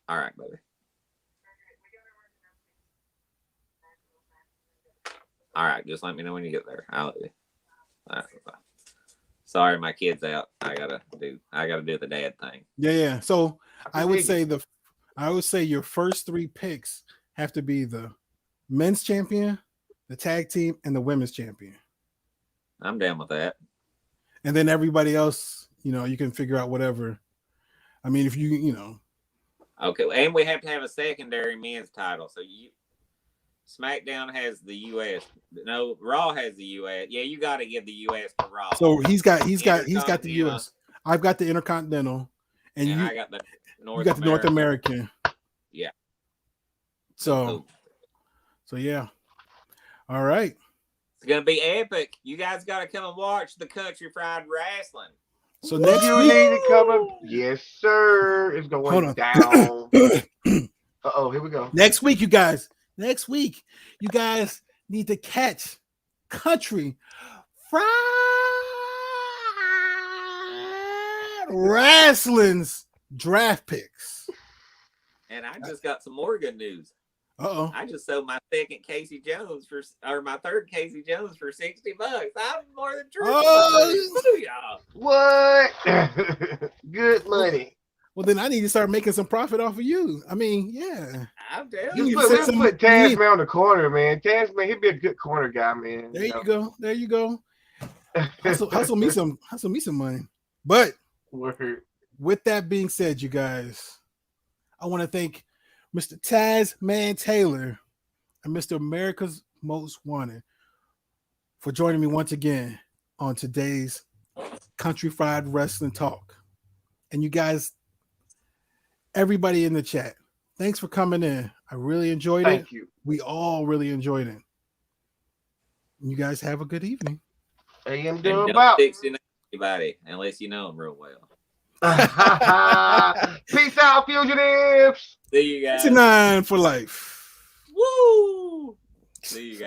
All right, baby. All right, just let me know when you get there. I'll let you. All right, bye. Sorry, my kid's out. I gotta do the dad thing. Yeah. So I would say your first 3 picks have to be the men's champion, the tag team, and the women's champion. I'm down with that. And then everybody else, you can figure out whatever. I mean, if you. Okay, and we have to have a secondary men's title. So SmackDown has the U.S. No, Raw has the U.S. Yeah, you got to give the U.S. to Raw. So he's got the U.S. I've got the Intercontinental, and I got the North American. Yeah. So yeah. All right. It's gonna be epic. You guys got to come and watch the Country Fried Wrestling. So next you week, need to come in. Yes, sir. It's going down. Here we go. Next week, you guys need to catch Country Fried Wrestling's Draft Picks. And I just got some more good news. I just sold my third Casey Jones for $60. I'm more than true. Y'all. What? Good money. Well, then I need to start making some profit off of you. I mean, yeah. I'm down. Let's put Tazman on the corner, man. Tazman, he'd be a good corner guy, man. There you go. Hustle me some money. But with that being said, you guys, I want to thank Mr. Tazman Taylor and Mr. Amerika's Most Wanted for joining me once again on today's Country Fried Wrestling Talk. And you guys, everybody in the chat, thanks for coming in. I really enjoyed it. Thank you. We all really enjoyed it. You guys have a good evening. Hey, I'm doing doing about anybody unless you know them real well. Peace out, fugitives. See you guys. 69 for life. Woo! See you guys.